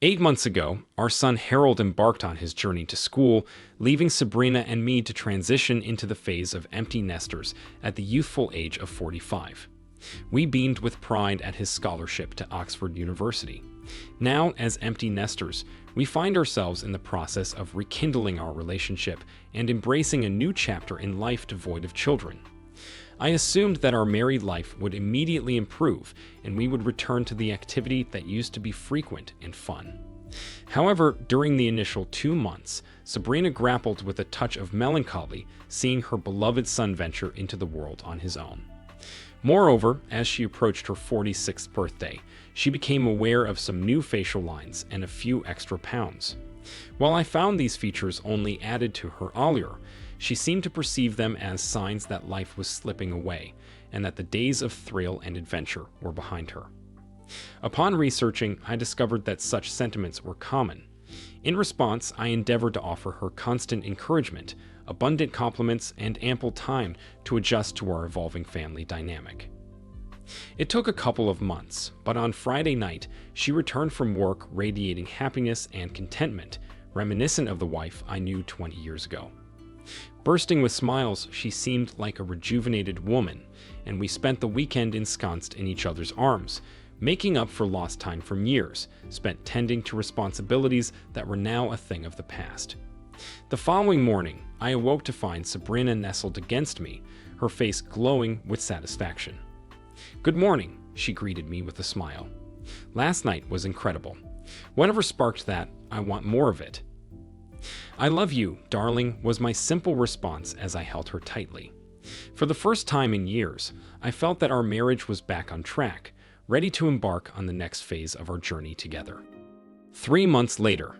8 months ago, our son Harold embarked on his journey to school, leaving Sabrina and me to transition into the phase of empty nesters at the youthful age of 45. We beamed with pride at his scholarship to Oxford University. Now, as empty nesters, we find ourselves in the process of rekindling our relationship and embracing a new chapter in life devoid of children. I assumed that our married life would immediately improve and we would return to the activity that used to be frequent and fun. However, during the initial 2 months, Sabrina grappled with a touch of melancholy seeing her beloved son venture into the world on his own. Moreover, as she approached her 46th birthday, she became aware of some new facial lines and a few extra pounds. While I found these features only added to her allure, she seemed to perceive them as signs that life was slipping away and that the days of thrill and adventure were behind her. Upon researching, I discovered that such sentiments were common. In response, I endeavored to offer her constant encouragement, abundant compliments, and ample time to adjust to our evolving family dynamic. It took a couple of months, but on Friday night, she returned from work radiating happiness and contentment, reminiscent of the wife I knew 20 years ago. Bursting with smiles, she seemed like a rejuvenated woman, and we spent the weekend ensconced in each other's arms, making up for lost time from years spent tending to responsibilities that were now a thing of the past. The following morning, I awoke to find Sabrina nestled against me, her face glowing with satisfaction. "Good morning," she greeted me with a smile. "Last night was incredible. Whatever sparked that, I want more of it." "I love you, darling," was my simple response as I held her tightly. For the first time in years, I felt that our marriage was back on track, ready to embark on the next phase of our journey together. 3 months later,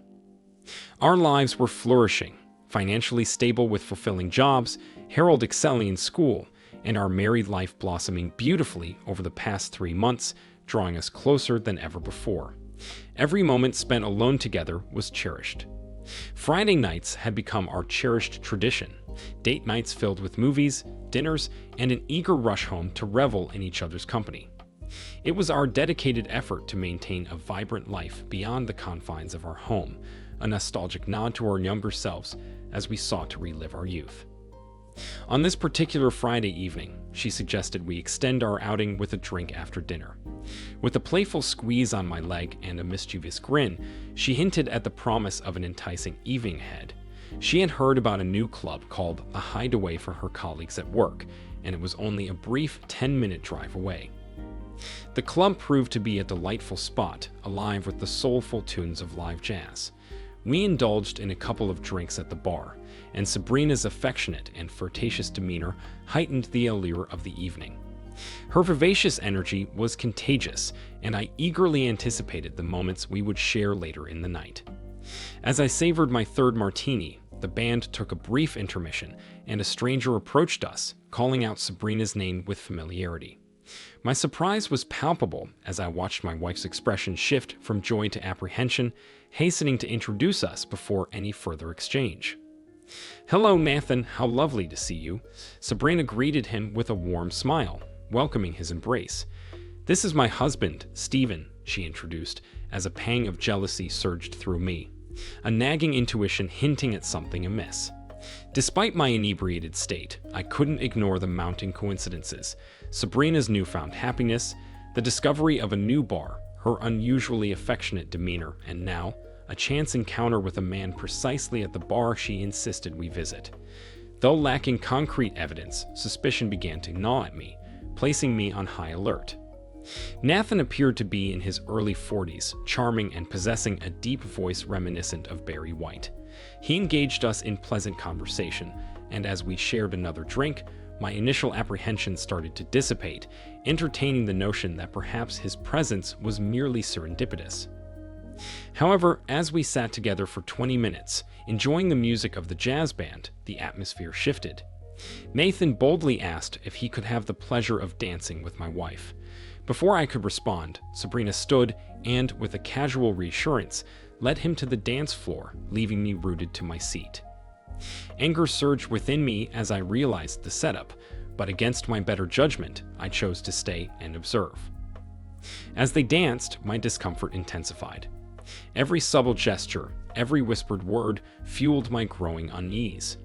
our lives were flourishing, financially stable with fulfilling jobs, Harold excelling in school, and our married life blossoming beautifully over the past 3 months, drawing us closer than ever before. Every moment spent alone together was cherished. Friday nights had become our cherished tradition, date nights filled with movies, dinners, and an eager rush home to revel in each other's company. It was our dedicated effort to maintain a vibrant life beyond the confines of our home, a nostalgic nod to our younger selves as we sought to relive our youth. On this particular Friday evening, she suggested we extend our outing with a drink after dinner. With a playful squeeze on my leg and a mischievous grin, she hinted at the promise of an enticing evening ahead. She had heard about a new club called a Hideaway for her colleagues at work, and it was only a brief 10-minute drive away. The club proved to be a delightful spot, alive with the soulful tunes of live jazz. We indulged in a couple of drinks at the bar, and Sabrina's affectionate and flirtatious demeanor heightened the allure of the evening. Her vivacious energy was contagious, and I eagerly anticipated the moments we would share later in the night. As I savored my third martini, the band took a brief intermission, and a stranger approached us, calling out Sabrina's name with familiarity. My surprise was palpable as I watched my wife's expression shift from joy to apprehension, hastening to introduce us before any further exchange. "Hello, Nathan, how lovely to see you." Sabrina greeted him with a warm smile, welcoming his embrace. "This is my husband, Stephen," she introduced, as a pang of jealousy surged through me, a nagging intuition hinting at something amiss. Despite my inebriated state, I couldn't ignore the mounting coincidences: Sabrina's newfound happiness, the discovery of a new bar, her unusually affectionate demeanor, and now, a chance encounter with a man precisely at the bar she insisted we visit. Though lacking concrete evidence, suspicion began to gnaw at me, placing me on high alert. Nathan appeared to be in his early 40s, charming and possessing a deep voice reminiscent of Barry White. He engaged us in pleasant conversation, and as we shared another drink, my initial apprehensions started to dissipate, entertaining the notion that perhaps his presence was merely serendipitous. However, as we sat together for 20 minutes, enjoying the music of the jazz band, the atmosphere shifted. Nathan boldly asked if he could have the pleasure of dancing with my wife. Before I could respond, Sabrina stood and, with a casual reassurance, led him to the dance floor, leaving me rooted to my seat. Anger surged within me as I realized the setup, but against my better judgment, I chose to stay and observe. As they danced, my discomfort intensified. Every subtle gesture, every whispered word fueled my growing unease.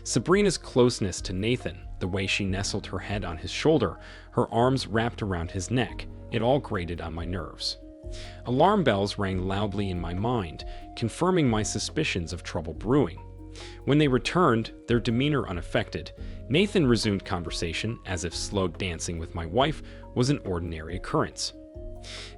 Sabrina's closeness to Nathan, the way she nestled her head on his shoulder, her arms wrapped around his neck, it all grated on my nerves. Alarm bells rang loudly in my mind, confirming my suspicions of trouble brewing. When they returned, their demeanor unaffected, Nathan resumed conversation as if slow dancing with my wife was an ordinary occurrence.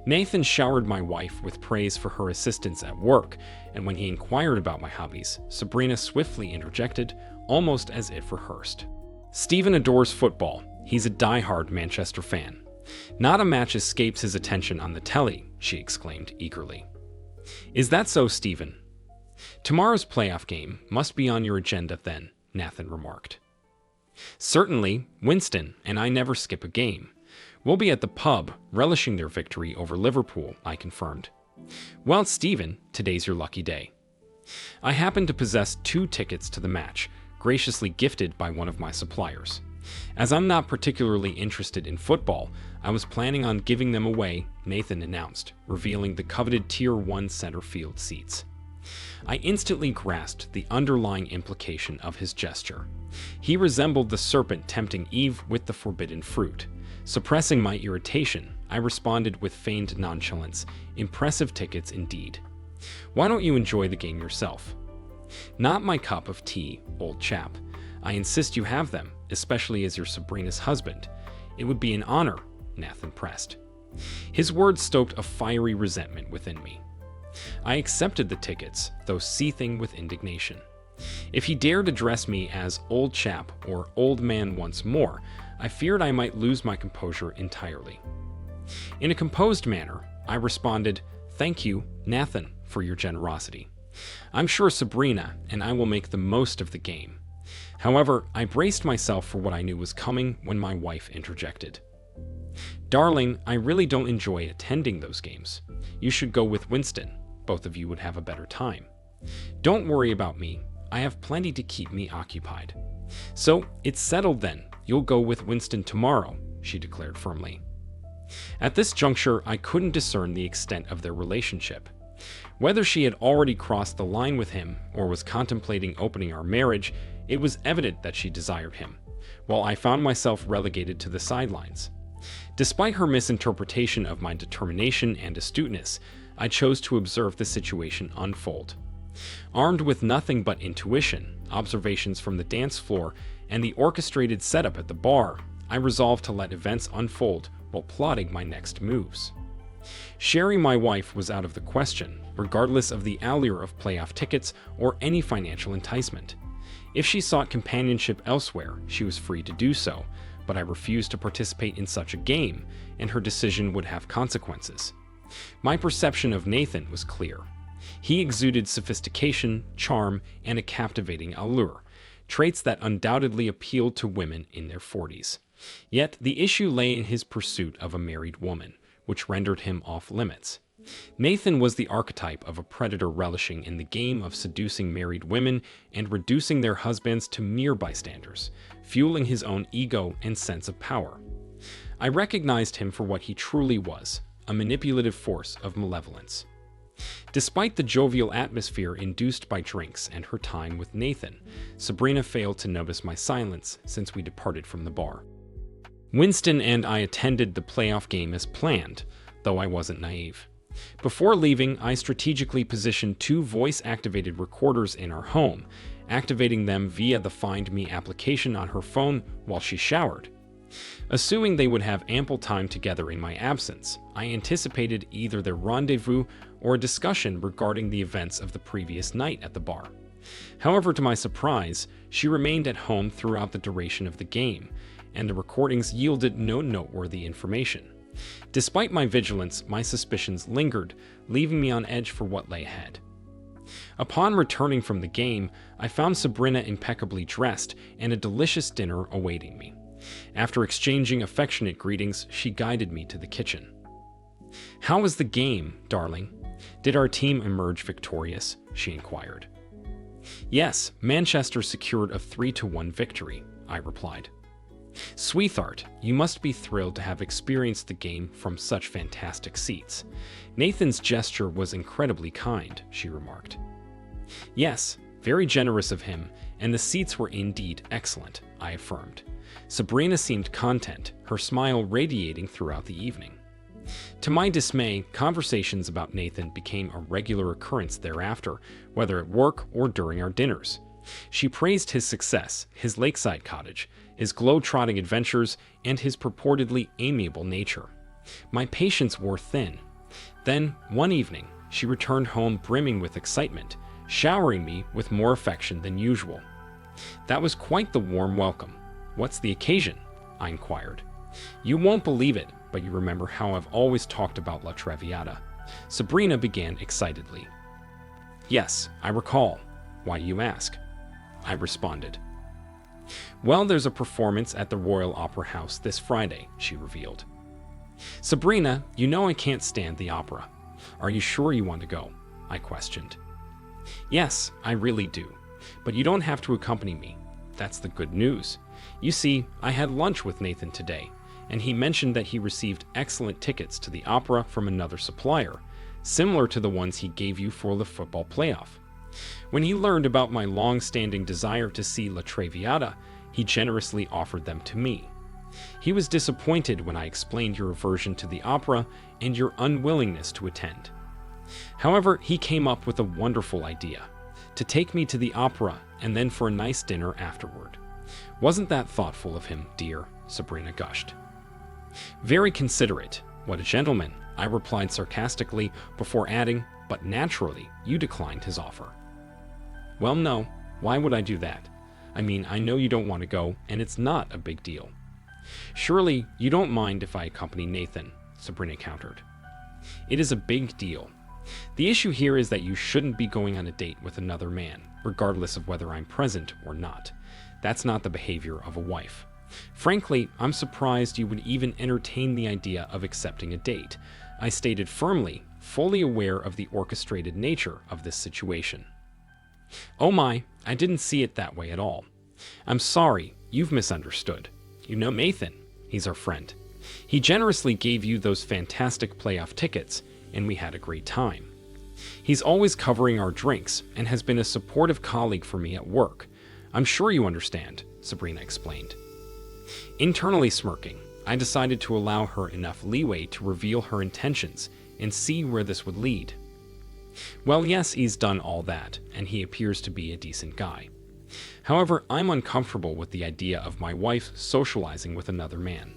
Nathan showered my wife with praise for her assistance at work, and when he inquired about my hobbies, Sabrina swiftly interjected, almost as if rehearsed. "Stephen adores football. He's a die-hard Manchester fan. Not a match escapes his attention on the telly," she exclaimed eagerly. "Is that so, Stephen? Tomorrow's playoff game must be on your agenda then," Nathan remarked. "Certainly, Winston and I never skip a game. We'll be at the pub, relishing their victory over Liverpool," I confirmed. "Well, Stephen, today's your lucky day. I happen to possess 2 tickets to the match, graciously gifted by one of my suppliers. As I'm not particularly interested in football, I was planning on giving them away," Nathan announced, revealing the coveted Tier 1 center field seats. I instantly grasped the underlying implication of his gesture. He resembled the serpent tempting Eve with the forbidden fruit. Suppressing my irritation, I responded with feigned nonchalance, "Impressive tickets indeed. Why don't you enjoy the game yourself?" "Not my cup of tea, old chap. I insist you have them, especially as you're Sabrina's husband. It would be an honor," Nathan pressed. His words stoked a fiery resentment within me. I accepted the tickets, though seething with indignation. If he dared address me as old chap or old man once more, I feared I might lose my composure entirely. In a composed manner, I responded, "Thank you, Nathan, for your generosity. I'm sure Sabrina and I will make the most of the game." However, I braced myself for what I knew was coming when my wife interjected. "Darling, I really don't enjoy attending those games. You should go with Winston. Both of you would have a better time. Don't worry about me. I have plenty to keep me occupied." "So, it's settled then. You'll go with Winston tomorrow," she declared firmly. At this juncture, I couldn't discern the extent of their relationship. Whether she had already crossed the line with him or was contemplating opening our marriage, it was evident that she desired him, while I found myself relegated to the sidelines. Despite her misinterpretation of my determination and astuteness, I chose to observe the situation unfold. Armed with nothing but intuition, observations from the dance floor, and the orchestrated setup at the bar, I resolved to let events unfold while plotting my next moves. Sharing my wife was out of the question, regardless of the allure of playoff tickets or any financial enticement. If she sought companionship elsewhere, she was free to do so, but I refused to participate in such a game, and her decision would have consequences. My perception of Nathan was clear. He exuded sophistication, charm, and a captivating allure, traits that undoubtedly appealed to women in their 40s. Yet the issue lay in his pursuit of a married woman, which rendered him off limits. Nathan was the archetype of a predator relishing in the game of seducing married women and reducing their husbands to mere bystanders, fueling his own ego and sense of power. I recognized him for what he truly was, a manipulative force of malevolence. Despite the jovial atmosphere induced by drinks and her time with Nathan, Sabrina failed to notice my silence since we departed from the bar. Winston and I attended the playoff game as planned, though I wasn't naive. Before leaving, I strategically positioned 2 voice-activated recorders in our home, activating them via the Find Me application on her phone while she showered. Assuming they would have ample time together in my absence, I anticipated either their rendezvous or a discussion regarding the events of the previous night at the bar. However, to my surprise, she remained at home throughout the duration of the game, and the recordings yielded no noteworthy information. Despite my vigilance, my suspicions lingered, leaving me on edge for what lay ahead. Upon returning from the game, I found Sabrina impeccably dressed and a delicious dinner awaiting me. After exchanging affectionate greetings, she guided me to the kitchen. "How was the game, darling? Did our team emerge victorious?" she inquired. "Yes, Manchester secured a 3-1 victory," I replied. Sweetheart, you must be thrilled to have experienced the game from such fantastic seats. Nathan's gesture was incredibly kind, she remarked. Yes, very generous of him, and the seats were indeed excellent, I affirmed. Sabrina seemed content, her smile radiating throughout the evening. To my dismay, conversations about Nathan became a regular occurrence thereafter, whether at work or during our dinners. She praised his success, his lakeside cottage, his globe-trotting adventures, and his purportedly amiable nature. My patience wore thin. Then, one evening, she returned home brimming with excitement, showering me with more affection than usual. That was quite the warm welcome. What's the occasion? I inquired. You won't believe it, but you remember how I've always talked about La Traviata. Sabrina began excitedly. Yes, I recall. Why do you ask? I responded. Well, there's a performance at the Royal Opera House this Friday, she revealed. Sabrina, you know I can't stand the opera. Are you sure you want to go? I questioned. Yes, I really do. But you don't have to accompany me. That's the good news. You see, I had lunch with Nathan today, and he mentioned that he received excellent tickets to the opera from another supplier, similar to the ones he gave you for the football playoff. When he learned about my long-standing desire to see La Traviata, he generously offered them to me. He was disappointed when I explained your aversion to the opera and your unwillingness to attend. However, he came up with a wonderful idea, to take me to the opera and then for a nice dinner afterward. Wasn't that thoughtful of him, dear? Sabrina gushed. Very considerate. What a gentleman, I replied sarcastically before adding, but naturally, you declined his offer. Well, no. Why would I do that? I mean, I know you don't want to go, and it's not a big deal. Surely, you don't mind if I accompany Nathan, Sabrina countered. It is a big deal. The issue here is that you shouldn't be going on a date with another man, regardless of whether I'm present or not. That's not the behavior of a wife. Frankly, I'm surprised you would even entertain the idea of accepting a date, I stated firmly, fully aware of the orchestrated nature of this situation. Oh my, I didn't see it that way at all. I'm sorry, you've misunderstood. You know Nathan, he's our friend. He generously gave you those fantastic playoff tickets, and we had a great time. He's always covering our drinks and has been a supportive colleague for me at work. I'm sure you understand, Sabrina explained. Internally smirking, I decided to allow her enough leeway to reveal her intentions and see where this would lead. Well, yes, he's done all that, and he appears to be a decent guy. However, I'm uncomfortable with the idea of my wife socializing with another man.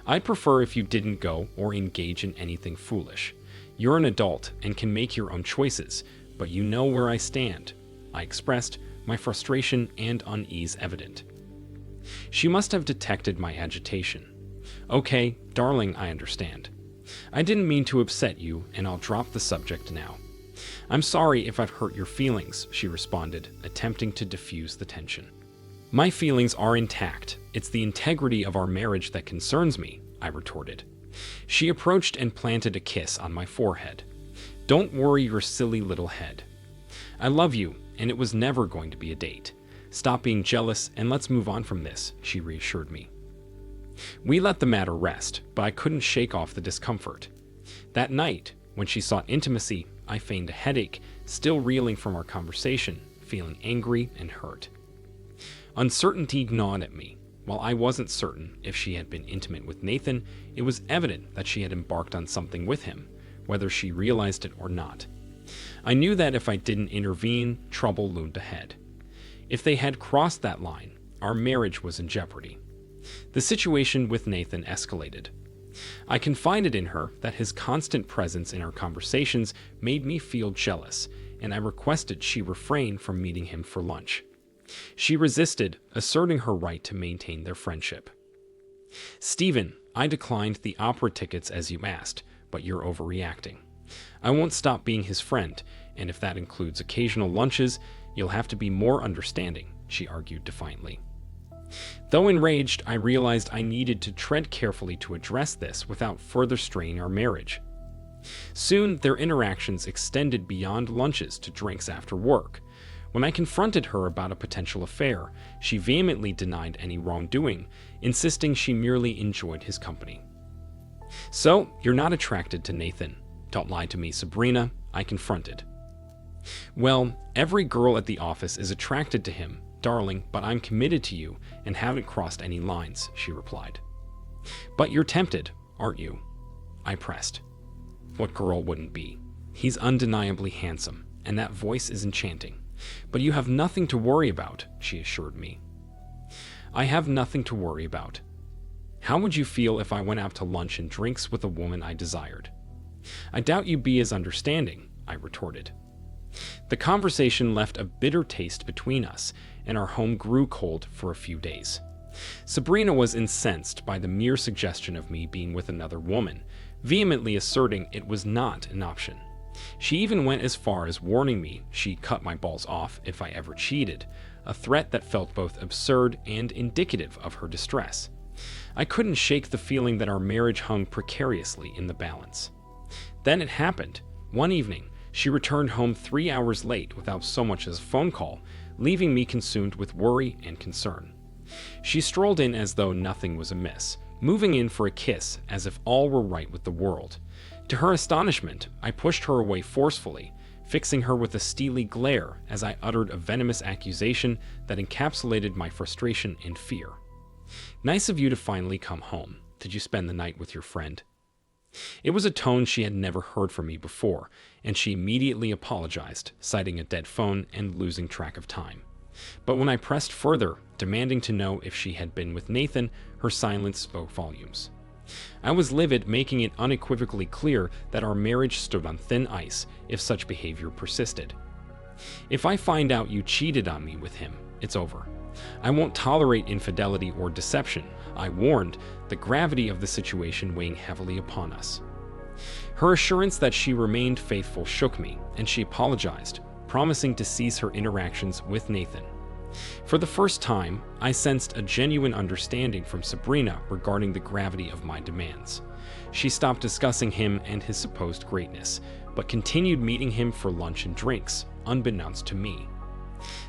I'd prefer if you didn't go or engage in anything foolish. You're an adult and can make your own choices, but you know where I stand. I expressed, my frustration and unease evident. She must have detected my agitation. Okay, darling, I understand. I didn't mean to upset you, and I'll drop the subject now. I'm sorry if I've hurt your feelings, she responded, attempting to diffuse the tension. My feelings are intact. It's the integrity of our marriage that concerns me, I retorted. She approached and planted a kiss on my forehead. Don't worry your silly little head. I love you, and it was never going to be a date. Stop being jealous and let's move on from this, she reassured me. We let the matter rest, but I couldn't shake off the discomfort. That night, when she sought intimacy, I feigned a headache, still reeling from our conversation, feeling angry and hurt. Uncertainty gnawed at me. While I wasn't certain if she had been intimate with Nathan, it was evident that she had embarked on something with him, whether she realized it or not. I knew that if I didn't intervene, trouble loomed ahead. If they had crossed that line, our marriage was in jeopardy. The situation with Nathan escalated. I confided in her that his constant presence in our conversations made me feel jealous, and I requested she refrain from meeting him for lunch. She resisted, asserting her right to maintain their friendship. Stephen, I declined the opera tickets as you asked, but you're overreacting. I won't stop being his friend, and if that includes occasional lunches, you'll have to be more understanding, she argued defiantly. Though enraged, I realized I needed to tread carefully to address this without further straining our marriage. Soon, their interactions extended beyond lunches to drinks after work. When I confronted her about a potential affair, she vehemently denied any wrongdoing, insisting she merely enjoyed his company. "So, you're not attracted to Nathan. Don't lie to me, Sabrina," I confronted. "Well, every girl at the office is attracted to him, darling, but I'm committed to you and haven't crossed any lines," she replied. "But you're tempted, aren't you?" I pressed. "What girl wouldn't be? He's undeniably handsome, and that voice is enchanting. But you have nothing to worry about," she assured me. "I have nothing to worry about. How would you feel if I went out to lunch and drinks with a woman I desired?" "I doubt you'd be as understanding," I retorted. The conversation left a bitter taste between us, and our home grew cold for a few days. Sabrina was incensed by the mere suggestion of me being with another woman, vehemently asserting it was not an option. She even went as far as warning me she'd cut my balls off if I ever cheated, a threat that felt both absurd and indicative of her distress. I couldn't shake the feeling that our marriage hung precariously in the balance. Then it happened. One evening, she returned home 3 hours late without so much as a phone call, leaving me consumed with worry and concern. She strolled in as though nothing was amiss, moving in for a kiss as if all were right with the world. To her astonishment, I pushed her away forcefully, fixing her with a steely glare as I uttered a venomous accusation that encapsulated my frustration and fear. "Nice of you to finally come home. Did you spend the night with your friend?" It was a tone she had never heard from me before, and she immediately apologized, citing a dead phone and losing track of time. But when I pressed further, demanding to know if she had been with Nathan, her silence spoke volumes. I was livid, making it unequivocally clear that our marriage stood on thin ice if such behavior persisted. "If I find out you cheated on me with him, it's over. I won't tolerate infidelity or deception," I warned, the gravity of the situation weighing heavily upon us. Her assurance that she remained faithful shook me, and she apologized, promising to cease her interactions with Nathan. For the first time, I sensed a genuine understanding from Sabrina regarding the gravity of my demands. She stopped discussing him and his supposed greatness, but continued meeting him for lunch and drinks, unbeknownst to me.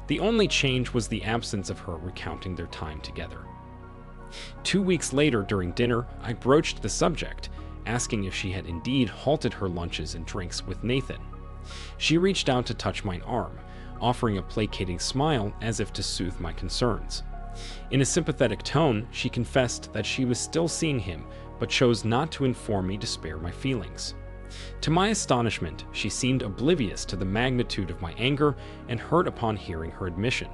The only change was the absence of her recounting their time together. 2 weeks later, during dinner, I broached the subject, asking if she had indeed halted her lunches and drinks with Nathan. She reached out to touch my arm, offering a placating smile as if to soothe my concerns. In a sympathetic tone, she confessed that she was still seeing him, but chose not to inform me to spare my feelings. To my astonishment, she seemed oblivious to the magnitude of my anger and hurt upon hearing her admission.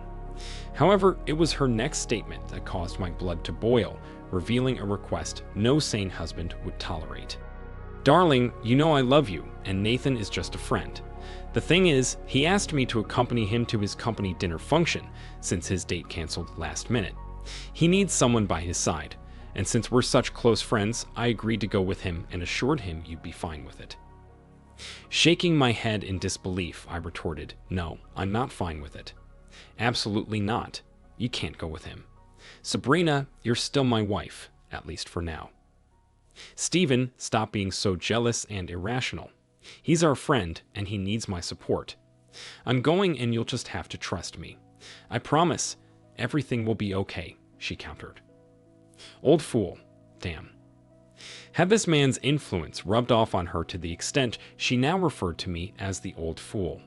However, it was her next statement that caused my blood to boil, revealing a request no sane husband would tolerate. "Darling, you know I love you, and Nathan is just a friend. The thing is, he asked me to accompany him to his company dinner function, since his date canceled last minute. He needs someone by his side, and since we're such close friends, I agreed to go with him and assured him you'd be fine with it." Shaking my head in disbelief, I retorted, "No, I'm not fine with it. Absolutely not. You can't go with him. Sabrina, you're still my wife, at least for now. Stephen, stop being so jealous and irrational. He's our friend, and he needs my support. I'm going, and you'll just have to trust me. I promise everything will be okay," she countered. Old fool. Damn. Had this man's influence rubbed off on her to the extent she now referred to me as the old fool?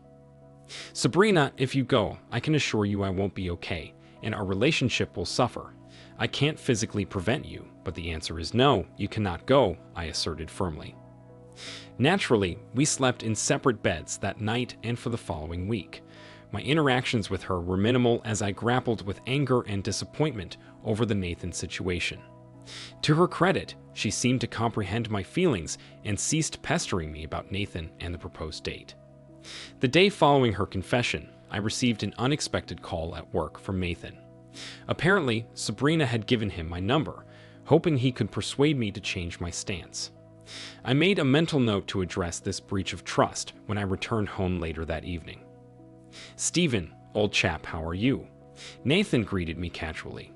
"Sabrina, if you go, I can assure you I won't be okay, and our relationship will suffer. I can't physically prevent you, but the answer is no, you cannot go," I asserted firmly. Naturally, we slept in separate beds that night and for the following week. My interactions with her were minimal as I grappled with anger and disappointment over the Nathan situation. To her credit, she seemed to comprehend my feelings and ceased pestering me about Nathan and the proposed date. The day following her confession, I received an unexpected call at work from Nathan. Apparently, Sabrina had given him my number, hoping he could persuade me to change my stance. I made a mental note to address this breach of trust when I returned home later that evening. "Stephen, old chap, how are you?" Nathan greeted me casually.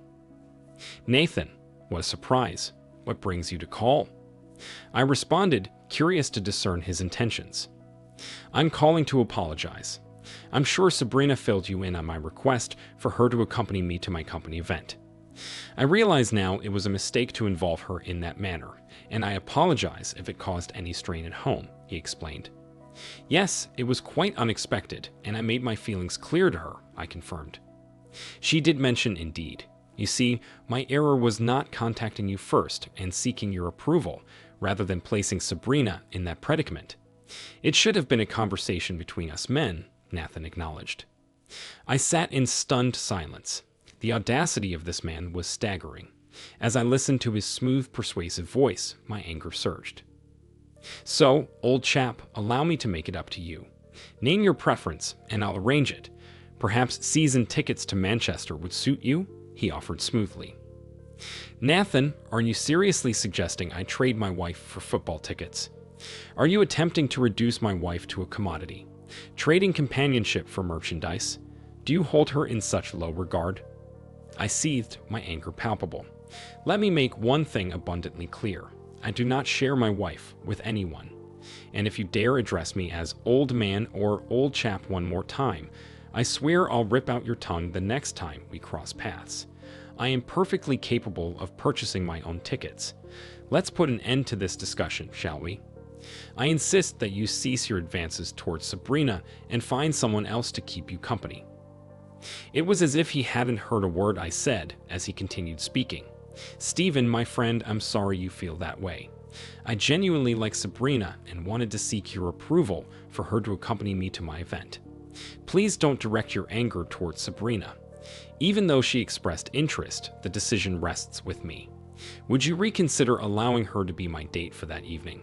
"Nathan, what a surprise. What brings you to call?" I responded, curious to discern his intentions. "I'm calling to apologize. I'm sure Sabrina filled you in on my request for her to accompany me to my company event. I realize now it was a mistake to involve her in that manner, and I apologize if it caused any strain at home," he explained. "Yes, it was quite unexpected, and I made my feelings clear to her," I confirmed. She did mention indeed. "You see, my error was not contacting you first and seeking your approval, rather than placing Sabrina in that predicament. It should have been a conversation between us men," Nathan acknowledged. I sat in stunned silence. The audacity of this man was staggering. As I listened to his smooth, persuasive voice, my anger surged. "So, old chap, allow me to make it up to you. Name your preference, and I'll arrange it. Perhaps season tickets to Manchester would suit you?" he offered smoothly. "Nathan, are you seriously suggesting I trade my wife for football tickets? Are you attempting to reduce my wife to a commodity? Trading companionship for merchandise? Do you hold her in such low regard?" I seethed, my anger palpable. "Let me make one thing abundantly clear. I do not share my wife with anyone. And if you dare address me as old man or old chap one more time, I swear I'll rip out your tongue the next time we cross paths. I am perfectly capable of purchasing my own tickets. Let's put an end to this discussion, shall we? I insist that you cease your advances towards Sabrina and find someone else to keep you company." It was as if he hadn't heard a word I said as he continued speaking. "Stephen, my friend, I'm sorry you feel that way. I genuinely like Sabrina and wanted to seek your approval for her to accompany me to my event. Please don't direct your anger towards Sabrina. Even though she expressed interest, the decision rests with me. Would you reconsider allowing her to be my date for that evening?"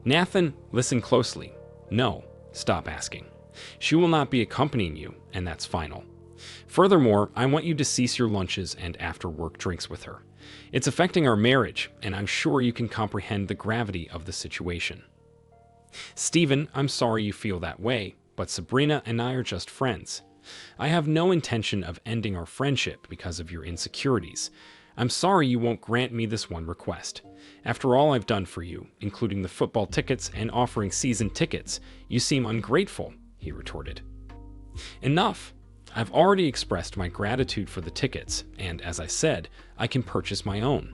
"Nathan, listen closely. No, stop asking. She will not be accompanying you, and that's final. Furthermore, I want you to cease your lunches and after-work drinks with her. It's affecting our marriage, and I'm sure you can comprehend the gravity of the situation." "Stephen, I'm sorry you feel that way, but Sabrina and I are just friends. I have no intention of ending our friendship because of your insecurities. I'm sorry you won't grant me this one request. After all I've done for you, including the football tickets and offering season tickets, you seem ungrateful," he retorted. "Enough. I've already expressed my gratitude for the tickets, and as I said, I can purchase my own.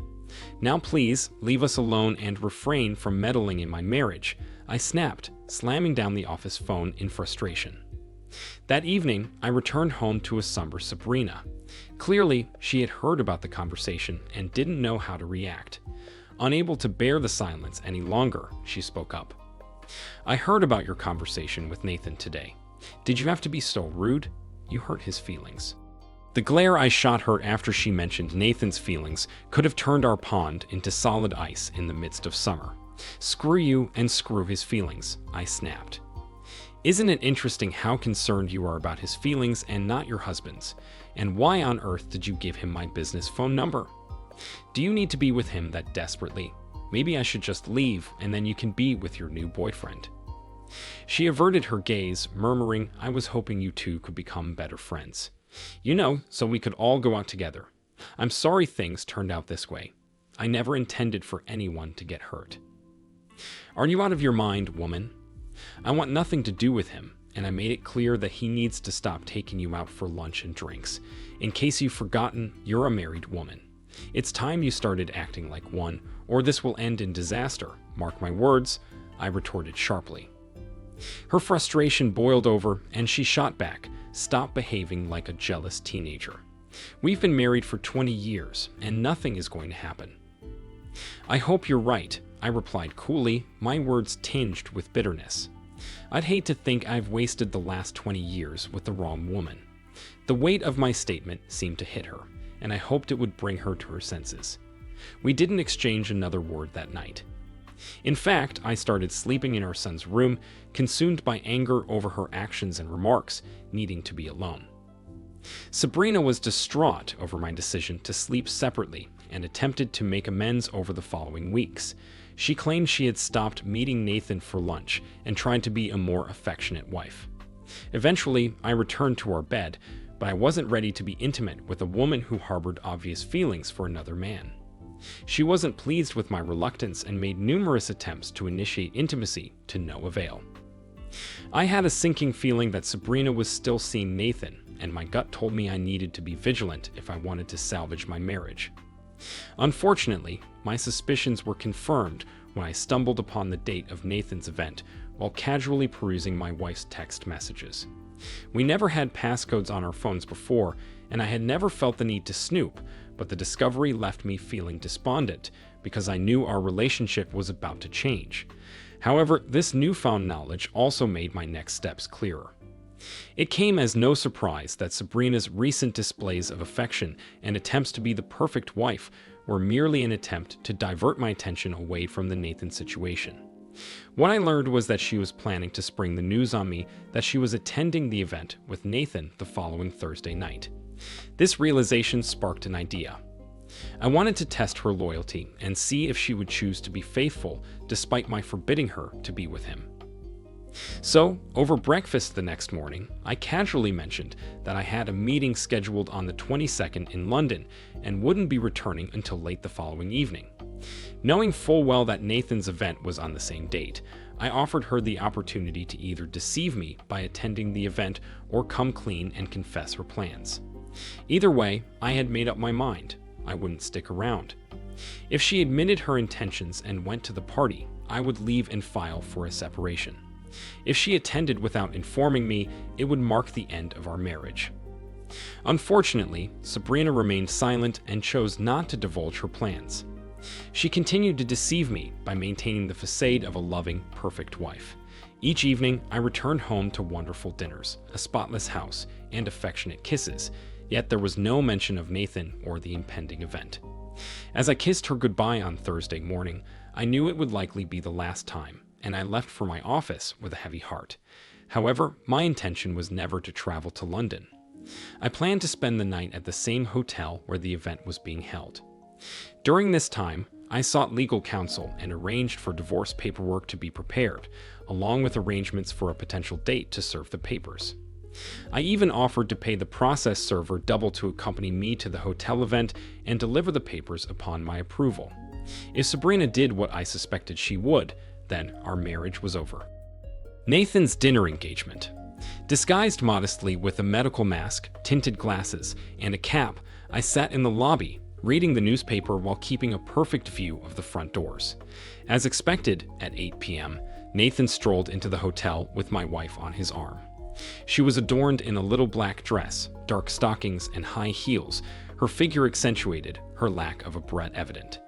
Now please, leave us alone and refrain from meddling in my marriage," I snapped, slamming down the office phone in frustration. That evening, I returned home to a somber Sabrina. Clearly, she had heard about the conversation and didn't know how to react. Unable to bear the silence any longer, she spoke up. "I heard about your conversation with Nathan today. Did you have to be so rude? You hurt his feelings." The glare I shot her after she mentioned Nathan's feelings could have turned our pond into solid ice in the midst of summer. "Screw you and screw his feelings," I snapped. "Isn't it interesting how concerned you are about his feelings and not your husband's? And why on earth did you give him my business phone number? Do you need to be with him that desperately? Maybe I should just leave and then you can be with your new boyfriend." She averted her gaze, murmuring, "I was hoping you two could become better friends. You know, so we could all go out together. I'm sorry things turned out this way. I never intended for anyone to get hurt." "Are you out of your mind, woman? I want nothing to do with him, and I made it clear that he needs to stop taking you out for lunch and drinks. In case you've forgotten, you're a married woman. It's time you started acting like one, or this will end in disaster. Mark my words," I retorted sharply. Her frustration boiled over, and she shot back, "Stop behaving like a jealous teenager. We've been married for 20 years, and nothing is going to happen." "I hope you're right," I replied coolly, my words tinged with bitterness. "I'd hate to think I've wasted the last 20 years with the wrong woman." The weight of my statement seemed to hit her, and I hoped it would bring her to her senses. We didn't exchange another word that night. In fact, I started sleeping in our son's room, consumed by anger over her actions and remarks, needing to be alone. Sabrina was distraught over my decision to sleep separately and attempted to make amends over the following weeks. She claimed she had stopped meeting Nathan for lunch and tried to be a more affectionate wife. Eventually, I returned to our bed, but I wasn't ready to be intimate with a woman who harbored obvious feelings for another man. She wasn't pleased with my reluctance and made numerous attempts to initiate intimacy to no avail. I had a sinking feeling that Sabrina was still seeing Nathan, and my gut told me I needed to be vigilant if I wanted to salvage my marriage. Unfortunately, my suspicions were confirmed when I stumbled upon the date of Nathan's event while casually perusing my wife's text messages. We never had passcodes on our phones before, and I had never felt the need to snoop, but the discovery left me feeling despondent because I knew our relationship was about to change. However, this newfound knowledge also made my next steps clearer. It came as no surprise that Sabrina's recent displays of affection and attempts to be the perfect wife were merely an attempt to divert my attention away from the Nathan situation. What I learned was that she was planning to spring the news on me that she was attending the event with Nathan the following Thursday night. This realization sparked an idea. I wanted to test her loyalty and see if she would choose to be faithful despite my forbidding her to be with him. So, over breakfast the next morning, I casually mentioned that I had a meeting scheduled on the 22nd in London and wouldn't be returning until late the following evening. Knowing full well that Nathan's event was on the same date, I offered her the opportunity to either deceive me by attending the event or come clean and confess her plans. Either way, I had made up my mind. I wouldn't stick around. If she admitted her intentions and went to the party, I would leave and file for a separation. If she attended without informing me, it would mark the end of our marriage. Unfortunately, Sabrina remained silent and chose not to divulge her plans. She continued to deceive me by maintaining the facade of a loving, perfect wife. Each evening, I returned home to wonderful dinners, a spotless house, and affectionate kisses, yet there was no mention of Nathan or the impending event. As I kissed her goodbye on Thursday morning, I knew it would likely be the last time, and I left for my office with a heavy heart. However, my intention was never to travel to London. I planned to spend the night at the same hotel where the event was being held. During this time, I sought legal counsel and arranged for divorce paperwork to be prepared, along with arrangements for a potential date to serve the papers. I even offered to pay the process server double to accompany me to the hotel event and deliver the papers upon my approval. If Sabrina did what I suspected she would, then our marriage was over. Nathan's dinner engagement. Disguised modestly with a medical mask, tinted glasses, and a cap, I sat in the lobby, reading the newspaper while keeping a perfect view of the front doors. As expected, at 8 p.m., Nathan strolled into the hotel with my wife on his arm. She was adorned in a little black dress, dark stockings, and high heels. Her figure accentuated, her lack of a brat evident.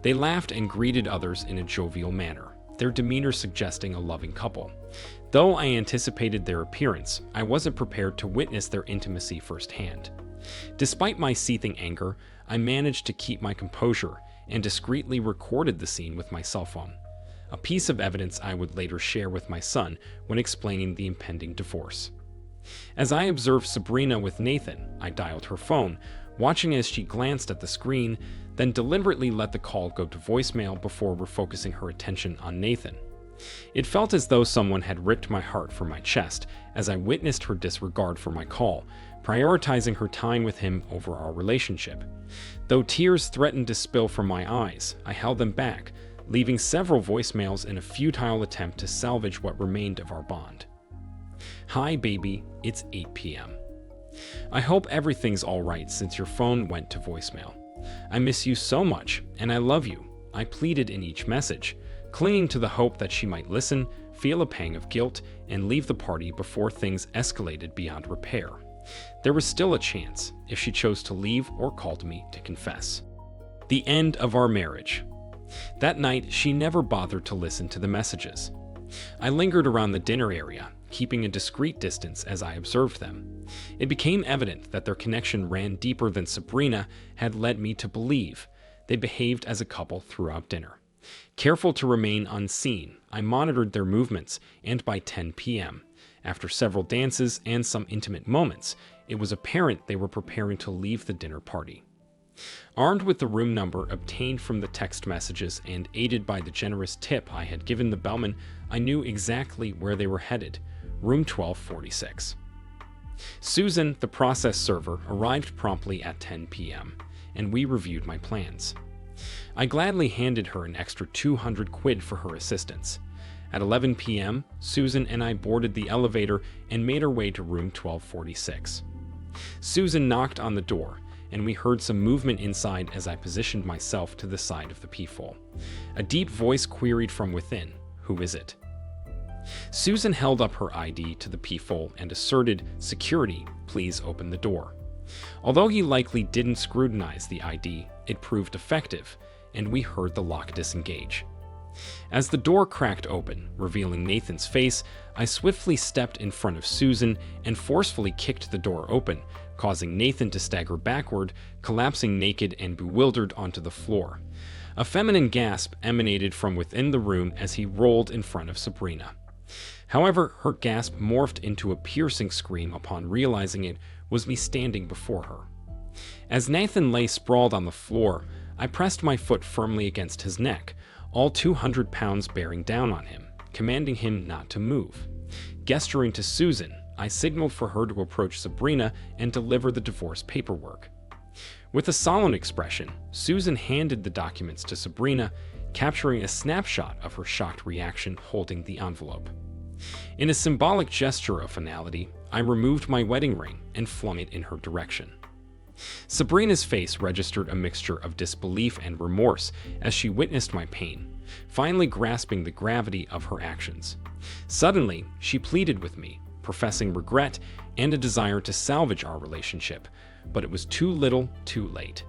They laughed and greeted others in a jovial manner, their demeanor suggesting a loving couple. Though I anticipated their appearance, I wasn't prepared to witness their intimacy firsthand. Despite my seething anger, I managed to keep my composure and discreetly recorded the scene with my cell phone, a piece of evidence I would later share with my son when explaining the impending divorce. As I observed Sabrina with Nathan, I dialed her phone, watching as she glanced at the screen, then deliberately let the call go to voicemail before refocusing her attention on Nathan. It felt as though someone had ripped my heart from my chest as I witnessed her disregard for my call, prioritizing her time with him over our relationship. Though tears threatened to spill from my eyes, I held them back, leaving several voicemails in a futile attempt to salvage what remained of our bond. Hi baby, it's 8 p.m. I hope everything's alright since your phone went to voicemail. I miss you so much, and I love you, I pleaded in each message, clinging to the hope that she might listen, feel a pang of guilt, and leave the party before things escalated beyond repair. There was still a chance if she chose to leave or called me to confess. The end of our marriage. That night, she never bothered to listen to the messages. I lingered around the dinner area, keeping a discreet distance as I observed them. It became evident that their connection ran deeper than Sabrina had led me to believe. They behaved as a couple throughout dinner. Careful to remain unseen, I monitored their movements, and by 10 p.m., after several dances and some intimate moments, it was apparent they were preparing to leave the dinner party. Armed with the room number obtained from the text messages and aided by the generous tip I had given the bellman, I knew exactly where they were headed, room 1246. Susan, the process server, arrived promptly at 10 p.m., and we reviewed my plans. I gladly handed her an extra 200 quid for her assistance. At 11 p.m., Susan and I boarded the elevator and made our way to room 1246. Susan knocked on the door, and we heard some movement inside as I positioned myself to the side of the peephole. A deep voice queried from within, "Who is it?" Susan held up her ID to the peephole and asserted, "Security, please open the door." Although he likely didn't scrutinize the ID, it proved effective, and we heard the lock disengage. As the door cracked open, revealing Nathan's face, I swiftly stepped in front of Susan and forcefully kicked the door open, causing Nathan to stagger backward, collapsing naked and bewildered onto the floor. A feminine gasp emanated from within the room as he rolled in front of Sabrina. However, her gasp morphed into a piercing scream upon realizing it was me standing before her. As Nathan lay sprawled on the floor, I pressed my foot firmly against his neck, all 200 pounds bearing down on him, commanding him not to move. Gesturing to Susan, I signaled for her to approach Sabrina and deliver the divorce paperwork. With a solemn expression, Susan handed the documents to Sabrina, capturing a snapshot of her shocked reaction holding the envelope. In a symbolic gesture of finality, I removed my wedding ring and flung it in her direction. Sabrina's face registered a mixture of disbelief and remorse as she witnessed my pain, finally grasping the gravity of her actions. Suddenly, she pleaded with me, professing regret and a desire to salvage our relationship, but it was too little, too late.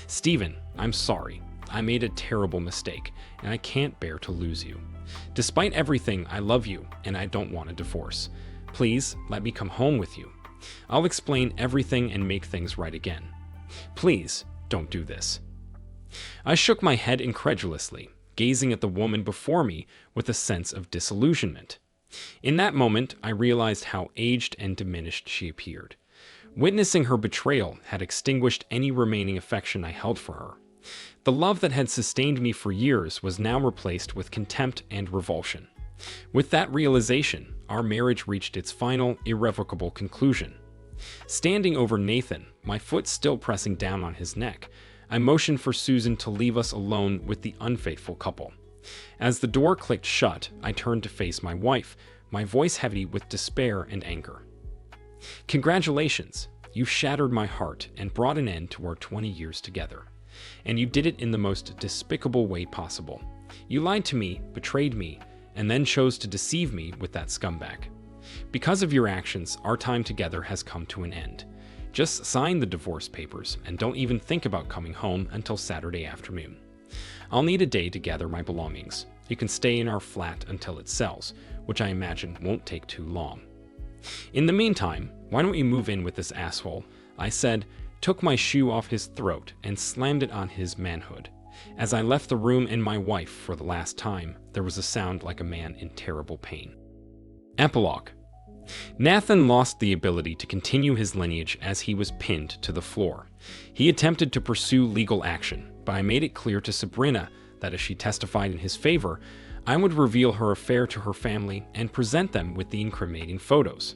"Stephen, I'm sorry. I made a terrible mistake, and I can't bear to lose you. Despite everything, I love you, and I don't want a divorce. Please, let me come home with you. I'll explain everything and make things right again. Please, don't do this." I shook my head incredulously, gazing at the woman before me with a sense of disillusionment. In that moment, I realized how aged and diminished she appeared. Witnessing her betrayal had extinguished any remaining affection I held for her. The love that had sustained me for years was now replaced with contempt and revulsion. With that realization, our marriage reached its final, irrevocable conclusion. Standing over Nathan, my foot still pressing down on his neck, I motioned for Susan to leave us alone with the unfaithful couple. As the door clicked shut, I turned to face my wife, my voice heavy with despair and anger. "Congratulations, you shattered my heart and brought an end to our 20 years together. And you did it in the most despicable way possible. You lied to me, betrayed me, and then chose to deceive me with that scumbag. Because of your actions, our time together has come to an end. Just sign the divorce papers and don't even think about coming home until Saturday afternoon. I'll need a day to gather my belongings. You can stay in our flat until it sells, which I imagine won't take too long. In the meantime, why don't you move in with this asshole?" I said, took my shoe off his throat and slammed it on his manhood. As I left the room and my wife for the last time, there was a sound like a man in terrible pain. Epilogue. Nathan lost the ability to continue his lineage as he was pinned to the floor. He attempted to pursue legal action, but I made it clear to Sabrina that if she testified in his favor, I would reveal her affair to her family and present them with the incriminating photos.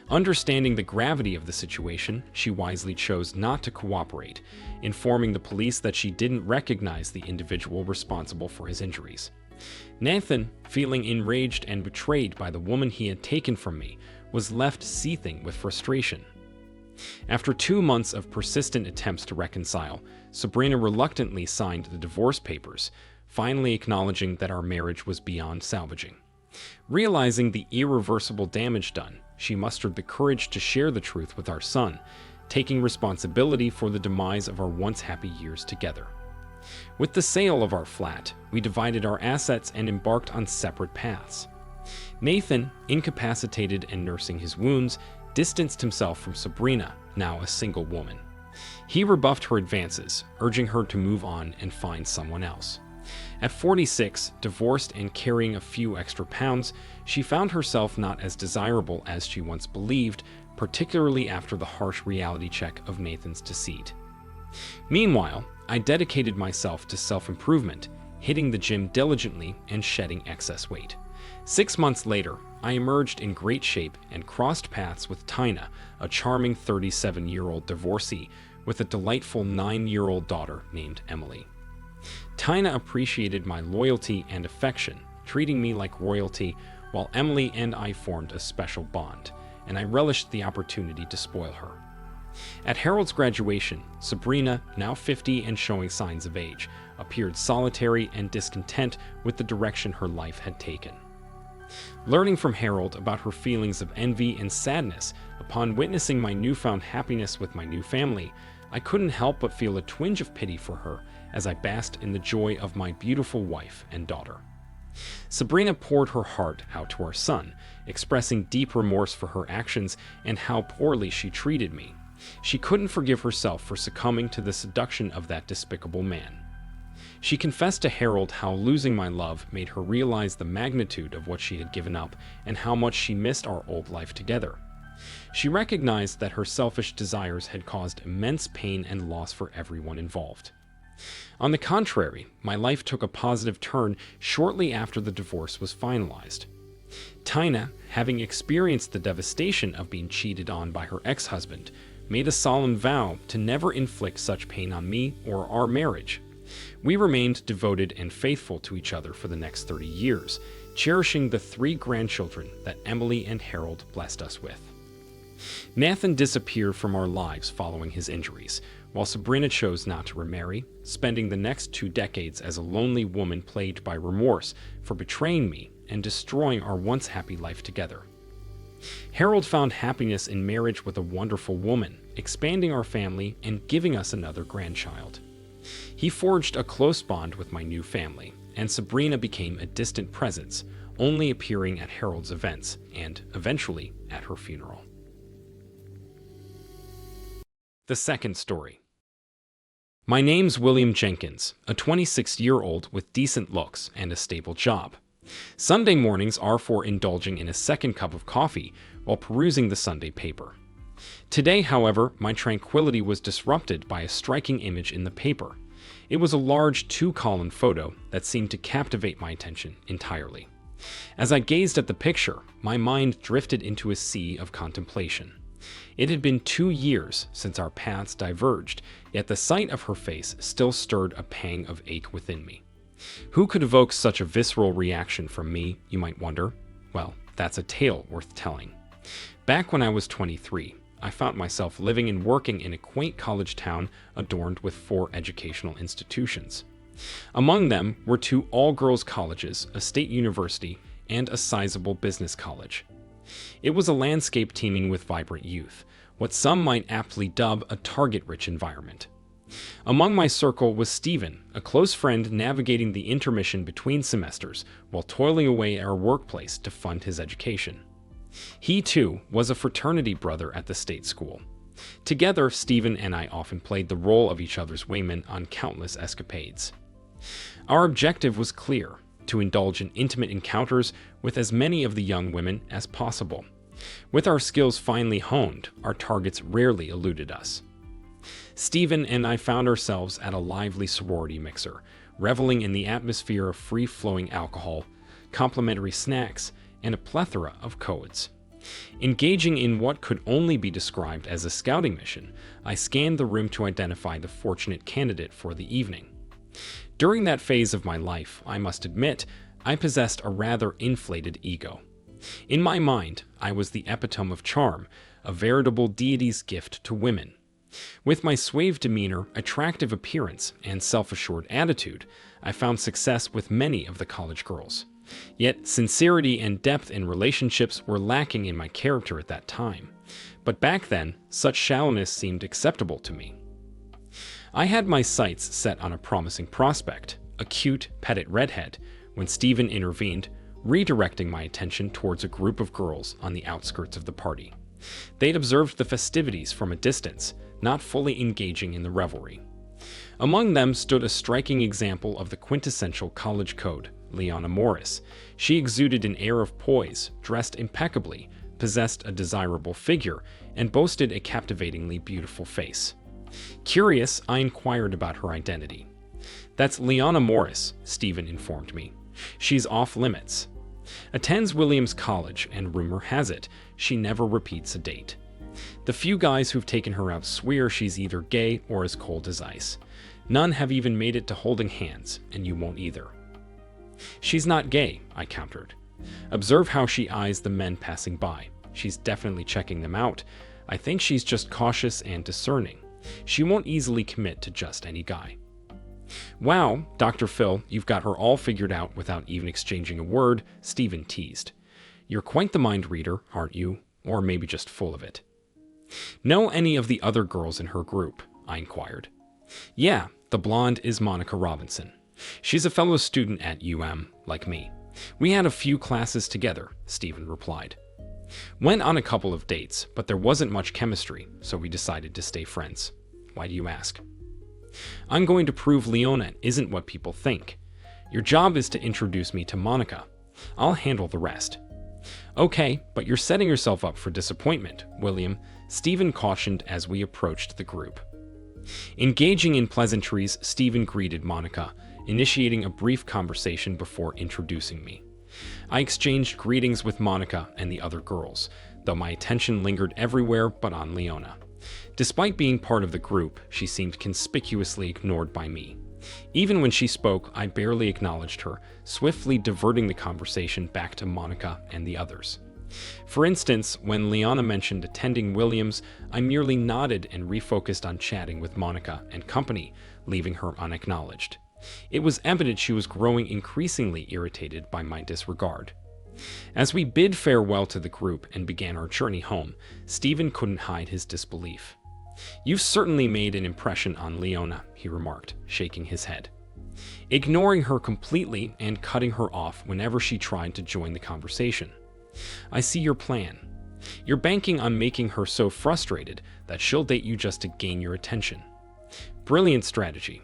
Understanding the gravity of the situation, she wisely chose not to cooperate, informing the police that she didn't recognize the individual responsible for his injuries. Nathan, feeling enraged and betrayed by the woman he had taken from me, was left seething with frustration. After 2 months of persistent attempts to reconcile, Sabrina reluctantly signed the divorce papers, finally acknowledging that our marriage was beyond salvaging. Realizing the irreversible damage done, she mustered the courage to share the truth with our son, taking responsibility for the demise of our once happy years together. With the sale of our flat, we divided our assets and embarked on separate paths. Nathan, incapacitated and nursing his wounds, distanced himself from Sabrina, now a single woman. He rebuffed her advances, urging her to move on and find someone else. At 46, divorced and carrying a few extra pounds, she found herself not as desirable as she once believed, particularly after the harsh reality check of Nathan's deceit. Meanwhile, I dedicated myself to self-improvement, hitting the gym diligently and shedding excess weight. 6 months later, I emerged in great shape and crossed paths with Tina, a charming 37-year-old divorcee with a delightful 9-year-old daughter named Emily. Tina appreciated my loyalty and affection, treating me like royalty, while Emily and I formed a special bond, and I relished the opportunity to spoil her. At Harold's graduation, Sabrina, now 50 and showing signs of age, appeared solitary and discontent with the direction her life had taken. Learning from Harold about her feelings of envy and sadness upon witnessing my newfound happiness with my new family, I couldn't help but feel a twinge of pity for her as I basked in the joy of my beautiful wife and daughter. Sabrina poured her heart out to our son, expressing deep remorse for her actions and how poorly she treated me. She couldn't forgive herself for succumbing to the seduction of that despicable man. She confessed to Harold how losing my love made her realize the magnitude of what she had given up and how much she missed our old life together. She recognized that her selfish desires had caused immense pain and loss for everyone involved. On the contrary, my life took a positive turn shortly after the divorce was finalized. Tina, having experienced the devastation of being cheated on by her ex-husband, made a solemn vow to never inflict such pain on me or our marriage. We remained devoted and faithful to each other for the next 30 years, cherishing the 3 grandchildren that Emily and Harold blessed us with. Nathan disappeared from our lives following his injuries, while Sabrina chose not to remarry, spending the next 2 decades as a lonely woman plagued by remorse for betraying me and destroying our once happy life together. Harold found happiness in marriage with a wonderful woman, expanding our family and giving us another grandchild. He forged a close bond with my new family, and Sabrina became a distant presence, only appearing at Harold's events and, eventually, at her funeral. The second story. My name's William Jenkins, a 26-year-old with decent looks and a stable job. Sunday mornings are for indulging in a second cup of coffee while perusing the Sunday paper. Today, however, my tranquility was disrupted by a striking image in the paper. It was a large 2-column photo that seemed to captivate my attention entirely. As I gazed at the picture, my mind drifted into a sea of contemplation. It had been 2 years since our paths diverged, yet the sight of her face still stirred a pang of ache within me. Who could evoke such a visceral reaction from me, you might wonder? Well, that's a tale worth telling. Back when I was 23, I found myself living and working in a quaint college town adorned with 4 educational institutions. Among them were 2 all-girls colleges, a state university, and a sizable business college. It was a landscape teeming with vibrant youth, what some might aptly dub a target-rich environment. Among my circle was Stephen, a close friend navigating the intermission between semesters while toiling away at our workplace to fund his education. He, too, was a fraternity brother at the state school. Together, Stephen and I often played the role of each other's waymen on countless escapades. Our objective was clear: to indulge in intimate encounters with as many of the young women as possible. With our skills finely honed, our targets rarely eluded us. Stephen and I found ourselves at a lively sorority mixer, reveling in the atmosphere of free-flowing alcohol, complimentary snacks, and a plethora of codes. Engaging in what could only be described as a scouting mission, I scanned the room to identify the fortunate candidate for the evening. During that phase of my life, I must admit, I possessed a rather inflated ego. In my mind, I was the epitome of charm, a veritable deity's gift to women. With my suave demeanor, attractive appearance, and self-assured attitude, I found success with many of the college girls. Yet sincerity and depth in relationships were lacking in my character at that time. But back then, such shallowness seemed acceptable to me. I had my sights set on a promising prospect, a cute, petite redhead, when Stephen intervened, redirecting my attention towards a group of girls on the outskirts of the party. They'd observed the festivities from a distance, not fully engaging in the revelry. Among them stood a striking example of the quintessential college code, Leona Morris. She exuded an air of poise, dressed impeccably, possessed a desirable figure, and boasted a captivatingly beautiful face. Curious, I inquired about her identity. "That's Leona Morris," Stephen informed me. "She's off limits. Attends Williams College, and rumor has it, she never repeats a date. The few guys who've taken her out swear she's either gay or as cold as ice. None have even made it to holding hands, and you won't either." She's not gay, I countered. Observe how she eyes the men passing by. She's definitely checking them out. I think she's just cautious and discerning. She won't easily commit to just any guy. Wow, Dr. Phil, you've got her all figured out without even exchanging a word, Stephen teased. You're quite the mind reader, aren't you? Or maybe just full of it. Know any of the other girls in her group? I inquired. Yeah, the blonde is Monica Robinson. She's a fellow student at like me. We had a few classes together, Stephen replied. Went on a couple of dates, but there wasn't much chemistry, so we decided to stay friends. Why do you ask? I'm going to prove Leona isn't what people think. Your job is to introduce me to Monica. I'll handle the rest. Okay, but you're setting yourself up for disappointment, William, Stephen cautioned as we approached the group. Engaging in pleasantries, Stephen greeted Monica, initiating a brief conversation before introducing me. I exchanged greetings with Monica and the other girls, though my attention lingered everywhere but on Leona. Despite being part of the group, she seemed conspicuously ignored by me. Even when she spoke, I barely acknowledged her, swiftly diverting the conversation back to Monica and the others. For instance, when Leona mentioned attending Williams, I merely nodded and refocused on chatting with Monica and company, leaving her unacknowledged. It was evident she was growing increasingly irritated by my disregard. As we bid farewell to the group and began our journey home, Stephen couldn't hide his disbelief. You've certainly made an impression on Leona, he remarked, shaking his head. Ignoring her completely and cutting her off whenever she tried to join the conversation. I see your plan. You're banking on making her so frustrated that she'll date you just to gain your attention. Brilliant strategy.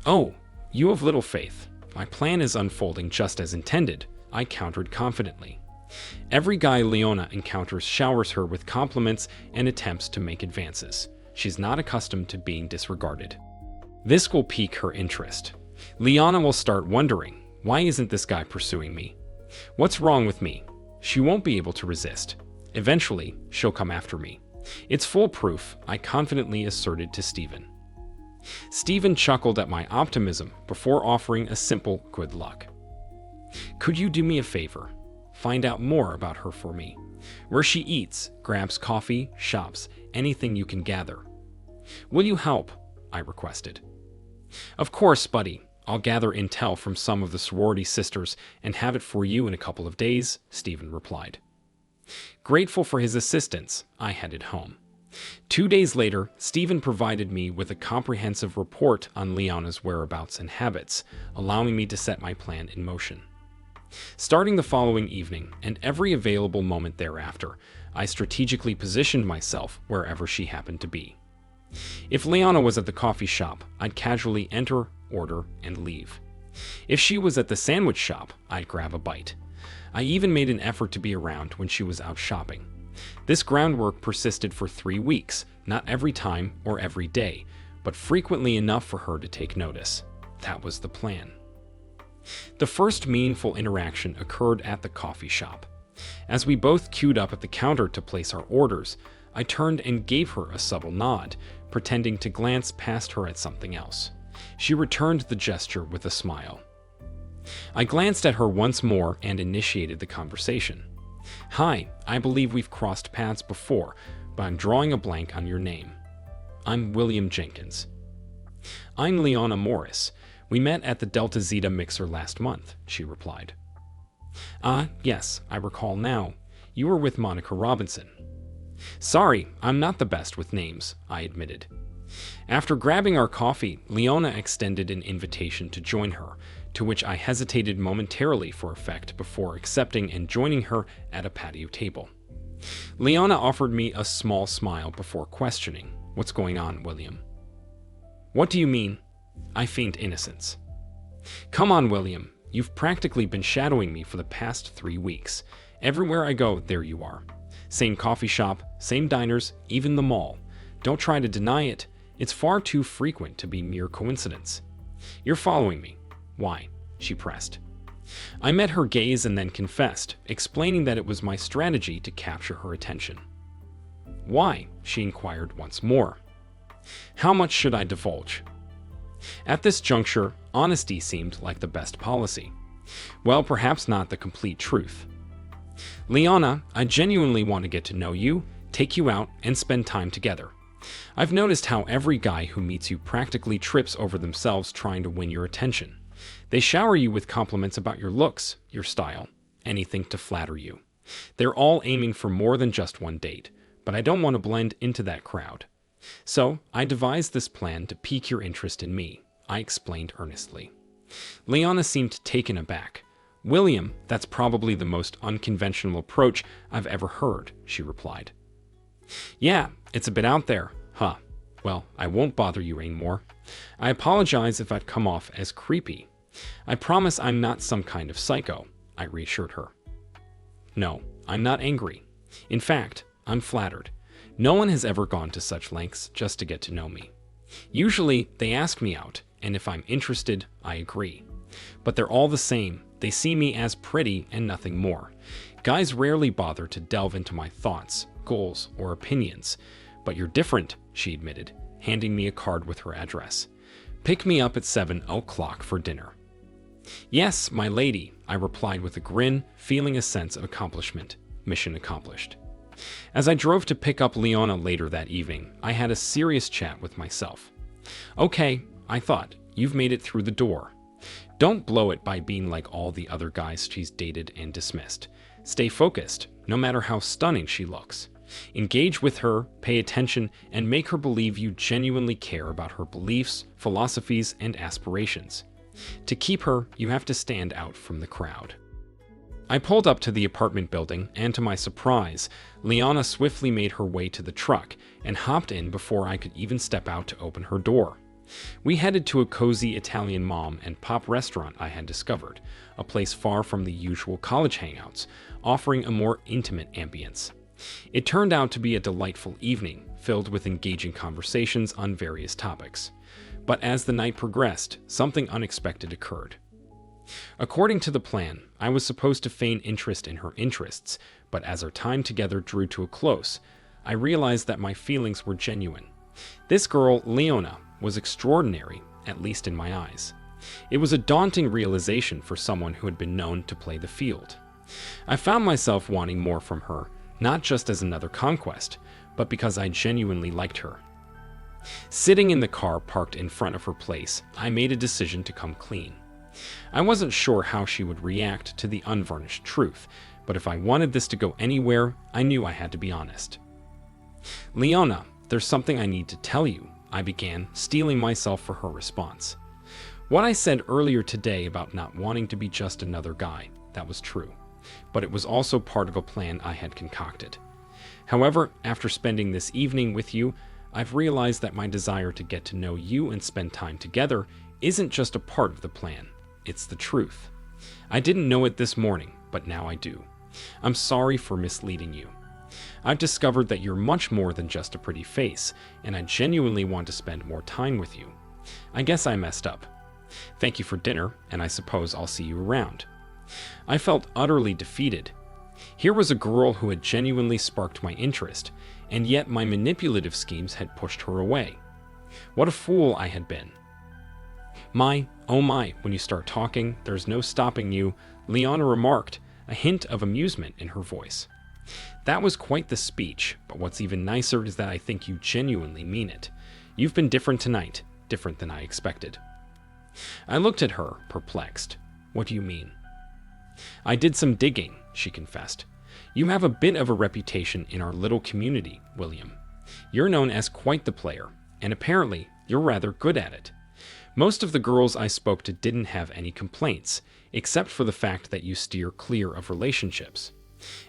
Oh, you have little faith. My plan is unfolding just as intended, I countered confidently. Every guy Leona encounters showers her with compliments and attempts to make advances. She's not accustomed to being disregarded. This will pique her interest. Leona will start wondering, why isn't this guy pursuing me? What's wrong with me? She won't be able to resist. Eventually, she'll come after me. It's foolproof, I confidently asserted to Stephen. Stephen chuckled at my optimism before offering a simple good luck. Could you do me a favor? Find out more about her for me. Where she eats, grabs coffee, shops, anything you can gather. Will you help? I requested. Of course, buddy. I'll gather intel from some of the sorority sisters and have it for you in a couple of days, Stephen replied. Grateful for his assistance, I headed home. 2 days later, Stephen provided me with a comprehensive report on Leona's whereabouts and habits, allowing me to set my plan in motion. Starting the following evening, and every available moment thereafter, I strategically positioned myself wherever she happened to be. If Leona was at the coffee shop, I'd casually enter, order, and leave. If she was at the sandwich shop, I'd grab a bite. I even made an effort to be around when she was out shopping. This groundwork persisted for 3 weeks, not every time or every day, but frequently enough for her to take notice. That was the plan. The first meaningful interaction occurred at the coffee shop. As we both queued up at the counter to place our orders, I turned and gave her a subtle nod, pretending to glance past her at something else. She returned the gesture with a smile. I glanced at her once more and initiated the conversation. Hi, I believe we've crossed paths before, but I'm drawing a blank on your name. I'm William Jenkins. I'm Leona Morris. We met at the Delta Zeta mixer last month, she replied. Ah, yes, I recall now. You were with Monica Robinson. Sorry, I'm not the best with names, I admitted. After grabbing our coffee, Leona extended an invitation to join her, to which I hesitated momentarily for effect before accepting and joining her at a patio table. Leona offered me a small smile before questioning, "What's going on, William?" "What do you mean?" I feigned innocence. "Come on, William. You've practically been shadowing me for the past 3 weeks. Everywhere I go, there you are. Same coffee shop, same diners, even the mall. Don't try to deny it. It's far too frequent to be mere coincidence. You're following me. Why?" she pressed. I met her gaze and then confessed, explaining that it was my strategy to capture her attention. "Why?" she inquired once more. "How much should I divulge?" At this juncture, honesty seemed like the best policy. Well, perhaps not the complete truth. Leona, I genuinely want to get to know you, take you out, and spend time together. I've noticed how every guy who meets you practically trips over themselves trying to win your attention. They shower you with compliments about your looks, your style, anything to flatter you. They're all aiming for more than just one date, but I don't want to blend into that crowd. So, I devised this plan to pique your interest in me, I explained earnestly. Leona seemed taken aback. William, that's probably the most unconventional approach I've ever heard, she replied. Yeah, it's a bit out there, huh? Well, I won't bother you anymore. I apologize if I'd come off as creepy. I promise I'm not some kind of psycho, I reassured her. No, I'm not angry. In fact, I'm flattered. No one has ever gone to such lengths just to get to know me. Usually, they ask me out, and if I'm interested, I agree. But they're all the same. They see me as pretty and nothing more. Guys rarely bother to delve into my thoughts, goals, or opinions. But you're different, she admitted, handing me a card with her address. Pick me up at 7 o'clock for dinner. Yes, my lady, I replied with a grin, feeling a sense of accomplishment. Mission accomplished. As I drove to pick up Leona later that evening, I had a serious chat with myself. Okay, I thought, you've made it through the door. Don't blow it by being like all the other guys she's dated and dismissed. Stay focused, no matter how stunning she looks. Engage with her, pay attention, and make her believe you genuinely care about her beliefs, philosophies, and aspirations. To keep her, you have to stand out from the crowd. I pulled up to the apartment building, and to my surprise, Leona swiftly made her way to the truck and hopped in before I could even step out to open her door. We headed to a cozy Italian mom and pop restaurant I had discovered, a place far from the usual college hangouts, offering a more intimate ambience. It turned out to be a delightful evening, filled with engaging conversations on various topics. But as the night progressed, something unexpected occurred. According to the plan, I was supposed to feign interest in her interests, but as our time together drew to a close, I realized that my feelings were genuine. This girl, Leona, was extraordinary, at least in my eyes. It was a daunting realization for someone who had been known to play the field. I found myself wanting more from her, not just as another conquest, but because I genuinely liked her. Sitting in the car parked in front of her place, I made a decision to come clean. I wasn't sure how she would react to the unvarnished truth, but if I wanted this to go anywhere, I knew I had to be honest. Leona, there's something I need to tell you, I began, steeling myself for her response. What I said earlier today about not wanting to be just another guy, that was true, but it was also part of a plan I had concocted. However, after spending this evening with you, I've realized that my desire to get to know you and spend time together isn't just a part of the plan. It's the truth. I didn't know it this morning, but now I do. I'm sorry for misleading you. I've discovered that you're much more than just a pretty face, and I genuinely want to spend more time with you. I guess I messed up. Thank you for dinner, and I suppose I'll see you around. I felt utterly defeated. Here was a girl who had genuinely sparked my interest, and yet my manipulative schemes had pushed her away. What a fool I had been. Oh my, when you start talking, there's no stopping you, Leona remarked, a hint of amusement in her voice. That was quite the speech, but what's even nicer is that I think you genuinely mean it. You've been different tonight, different than I expected. I looked at her, perplexed. What do you mean? I did some digging, she confessed. You have a bit of a reputation in our little community, William. You're known as quite the player, and apparently you're rather good at it. Most of the girls I spoke to didn't have any complaints, except for the fact that you steer clear of relationships.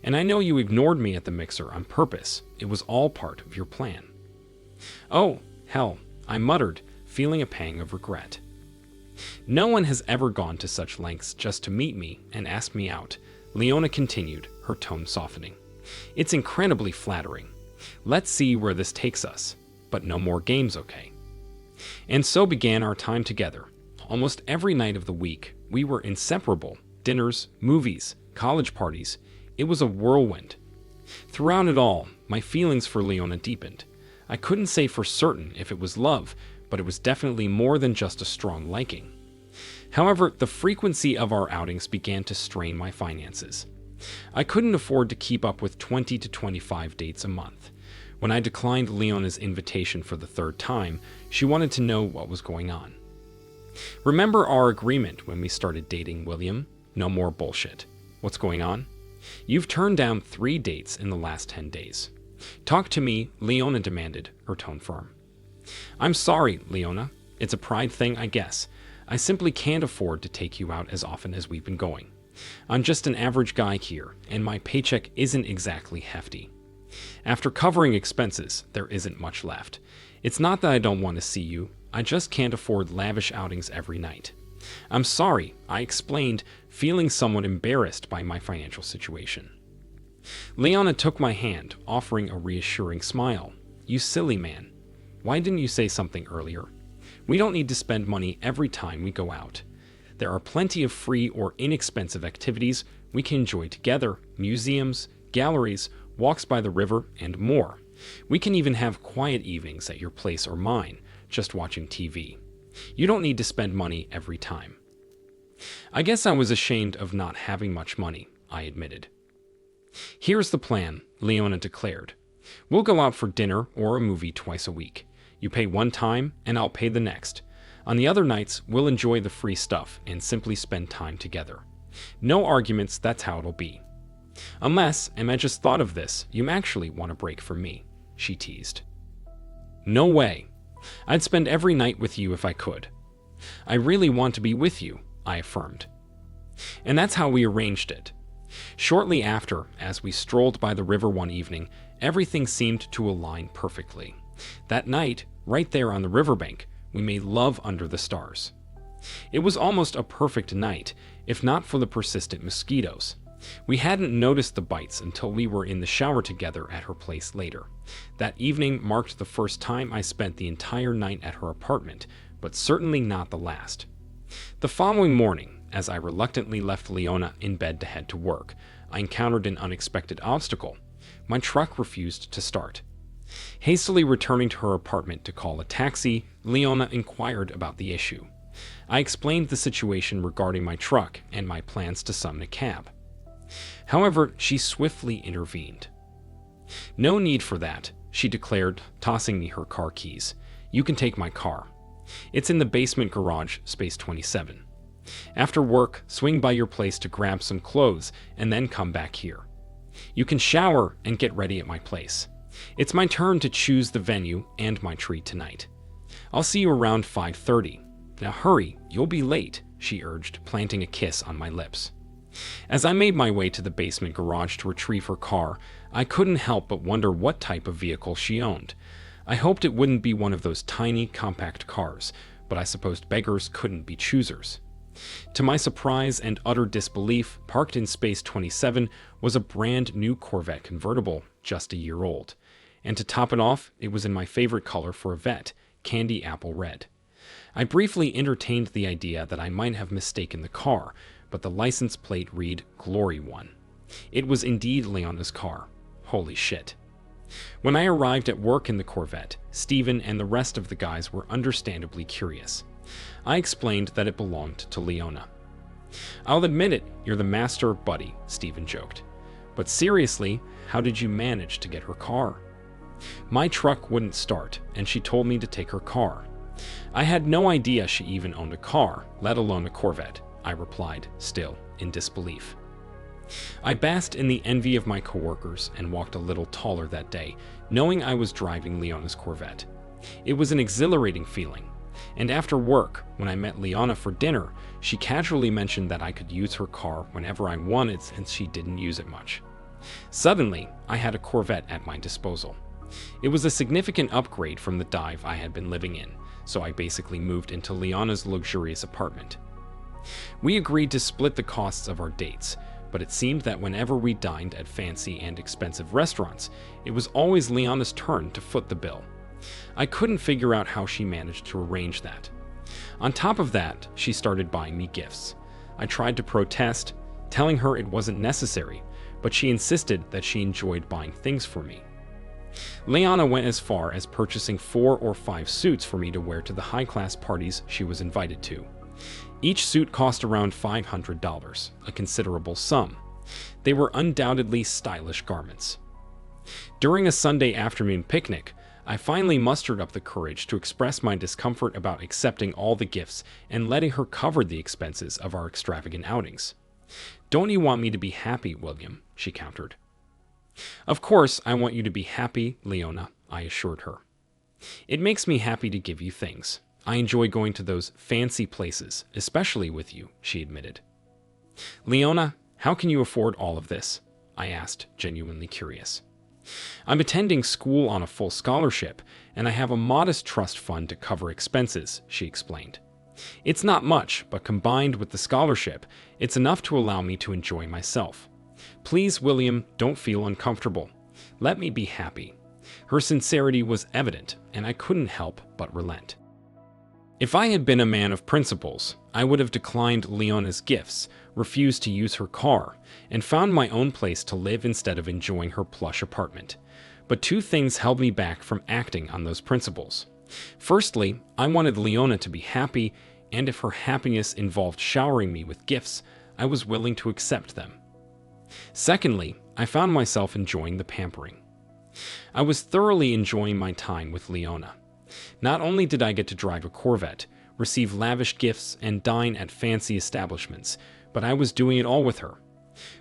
And I know you ignored me at the mixer on purpose. It was all part of your plan. Oh, hell, I muttered, feeling a pang of regret. No one has ever gone to such lengths just to meet me and ask me out, Leona continued, her tone softening. It's incredibly flattering. Let's see where this takes us. But no more games, okay? And so began our time together. Almost every night of the week, we were inseparable. Dinners, movies, college parties. It was a whirlwind. Throughout it all, my feelings for Leona deepened. I couldn't say for certain if it was love, but it was definitely more than just a strong liking. However, the frequency of our outings began to strain my finances. I couldn't afford to keep up with 20 to 25 dates a month. When I declined Leona's invitation for the third time, she wanted to know what was going on. "Remember our agreement when we started dating, William? No more bullshit. What's going on? You've turned down 3 dates in the last 10 days. Talk to me," Leona demanded, her tone firm. "I'm sorry, Leona. It's a pride thing, I guess. I simply can't afford to take you out as often as we've been going. I'm just an average guy here, and my paycheck isn't exactly hefty. After covering expenses, there isn't much left. It's not that I don't want to see you, I just can't afford lavish outings every night. I'm sorry," I explained, feeling somewhat embarrassed by my financial situation. Leona took my hand, offering a reassuring smile. "You silly man. Why didn't you say something earlier? We don't need to spend money every time we go out. There are plenty of free or inexpensive activities we can enjoy together, museums, galleries, walks by the river, and more. We can even have quiet evenings at your place or mine, just watching TV. You don't need to spend money every time." I guess I was ashamed of not having much money, I admitted. "Here's the plan," Leona declared. "We'll go out for dinner or a movie twice a week. You pay one time, and I'll pay the next. On the other nights, we'll enjoy the free stuff and simply spend time together. No arguments, that's how it'll be. Unless, and I just thought of this, you actually want a break from me," she teased. "No way. I'd spend every night with you if I could. I really want to be with you," I affirmed. And that's how we arranged it. Shortly after, as we strolled by the river one evening, everything seemed to align perfectly. That night, right there on the riverbank, we made love under the stars. It was almost a perfect night, if not for the persistent mosquitoes. We hadn't noticed the bites until we were in the shower together at her place later. That evening marked the first time I spent the entire night at her apartment, but certainly not the last. The following morning, as I reluctantly left Leona in bed to head to work, I encountered an unexpected obstacle. My truck refused to start. Hastily returning to her apartment to call a taxi, Leona inquired about the issue. I explained the situation regarding my truck and my plans to summon a cab. However, she swiftly intervened. "No need for that," she declared, tossing me her car keys. "You can take my car. It's in the basement garage, space 27. After work, swing by your place to grab some clothes and then come back here. You can shower and get ready at my place. It's my turn to choose the venue and my treat tonight. I'll see you around 5:30. Now hurry, you'll be late," she urged, planting a kiss on my lips. As I made my way to the basement garage to retrieve her car, I couldn't help but wonder what type of vehicle she owned. I hoped it wouldn't be one of those tiny, compact cars, but I supposed beggars couldn't be choosers. To my surprise and utter disbelief, parked in space 27 was a brand new Corvette convertible, just a year old. And to top it off, it was in my favorite color for a vet, candy apple red. I briefly entertained the idea that I might have mistaken the car, but the license plate read Glory 1. It was indeed Leona's car. Holy shit. When I arrived at work in the Corvette, Steven and the rest of the guys were understandably curious. I explained that it belonged to Leona. "I'll admit it, you're the master, buddy," Steven joked. "But seriously, how did you manage to get her car?" "My truck wouldn't start, and she told me to take her car. I had no idea she even owned a car, let alone a Corvette," I replied, still in disbelief. I basked in the envy of my coworkers and walked a little taller that day, knowing I was driving Leona's Corvette. It was an exhilarating feeling, and after work, when I met Leona for dinner, she casually mentioned that I could use her car whenever I wanted since she didn't use it much. Suddenly, I had a Corvette at my disposal. It was a significant upgrade from the dive I had been living in, so I basically moved into Leona's luxurious apartment. We agreed to split the costs of our dates, but it seemed that whenever we dined at fancy and expensive restaurants, it was always Leona's turn to foot the bill. I couldn't figure out how she managed to arrange that. On top of that, she started buying me gifts. I tried to protest, telling her it wasn't necessary, but she insisted that she enjoyed buying things for me. Leona went as far as purchasing 4 or 5 suits for me to wear to the high-class parties she was invited to. Each suit cost around $500, a considerable sum. They were undoubtedly stylish garments. During a Sunday afternoon picnic, I finally mustered up the courage to express my discomfort about accepting all the gifts and letting her cover the expenses of our extravagant outings. "Don't you want me to be happy, William?" she countered. "Of course I want you to be happy, Leona," I assured her. "It makes me happy to give you things. I enjoy going to those fancy places, especially with you," she admitted. "Leona, how can you afford all of this?" I asked, genuinely curious. "I'm attending school on a full scholarship, and I have a modest trust fund to cover expenses," she explained. "It's not much, but combined with the scholarship, it's enough to allow me to enjoy myself. Please, William, don't feel uncomfortable. Let me be happy." Her sincerity was evident, and I couldn't help but relent. If I had been a man of principles, I would have declined Leona's gifts, refused to use her car, and found my own place to live instead of enjoying her plush apartment. But two things held me back from acting on those principles. Firstly, I wanted Leona to be happy, and if her happiness involved showering me with gifts, I was willing to accept them. Secondly, I found myself enjoying the pampering. I was thoroughly enjoying my time with Leona. Not only did I get to drive a Corvette, receive lavish gifts, and dine at fancy establishments, but I was doing it all with her.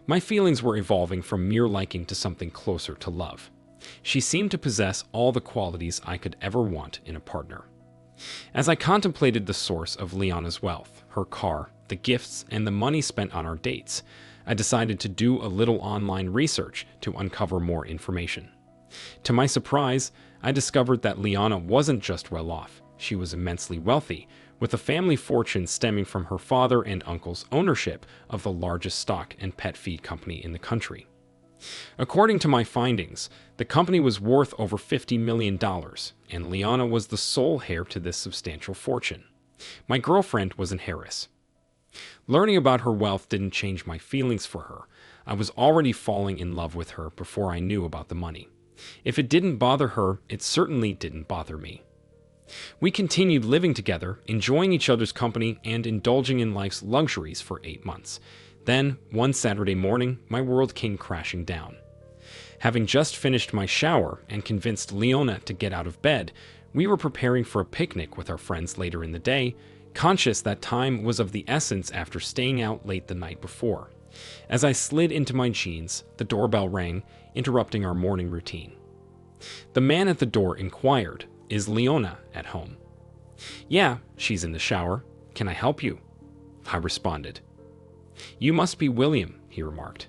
My feelings were evolving from mere liking to something closer to love. She seemed to possess all the qualities I could ever want in a partner. As I contemplated the source of Leona's wealth, her car, the gifts, and the money spent on our dates, I decided to do a little online research to uncover more information. To my surprise, I discovered that Leona wasn't just well off. She was immensely wealthy, with a family fortune stemming from her father and uncle's ownership of the largest stock and pet feed company in the country. According to my findings, the company was worth over $50 million, and Leona was the sole heir to this substantial fortune. My girlfriend was in Harris. Learning about her wealth didn't change my feelings for her. I was already falling in love with her before I knew about the money. If it didn't bother her, it certainly didn't bother me. We continued living together, enjoying each other's company and indulging in life's luxuries for 8 months. Then, one Saturday morning, my world came crashing down. Having just finished my shower and convinced Leona to get out of bed, we were preparing for a picnic with our friends later in the day, conscious that time was of the essence after staying out late the night before. As I slid into my jeans, the doorbell rang, interrupting our morning routine. The man at the door inquired, "Is Leona at home?" "Yeah, she's in the shower. Can I help you?" I responded. "You must be William," he remarked.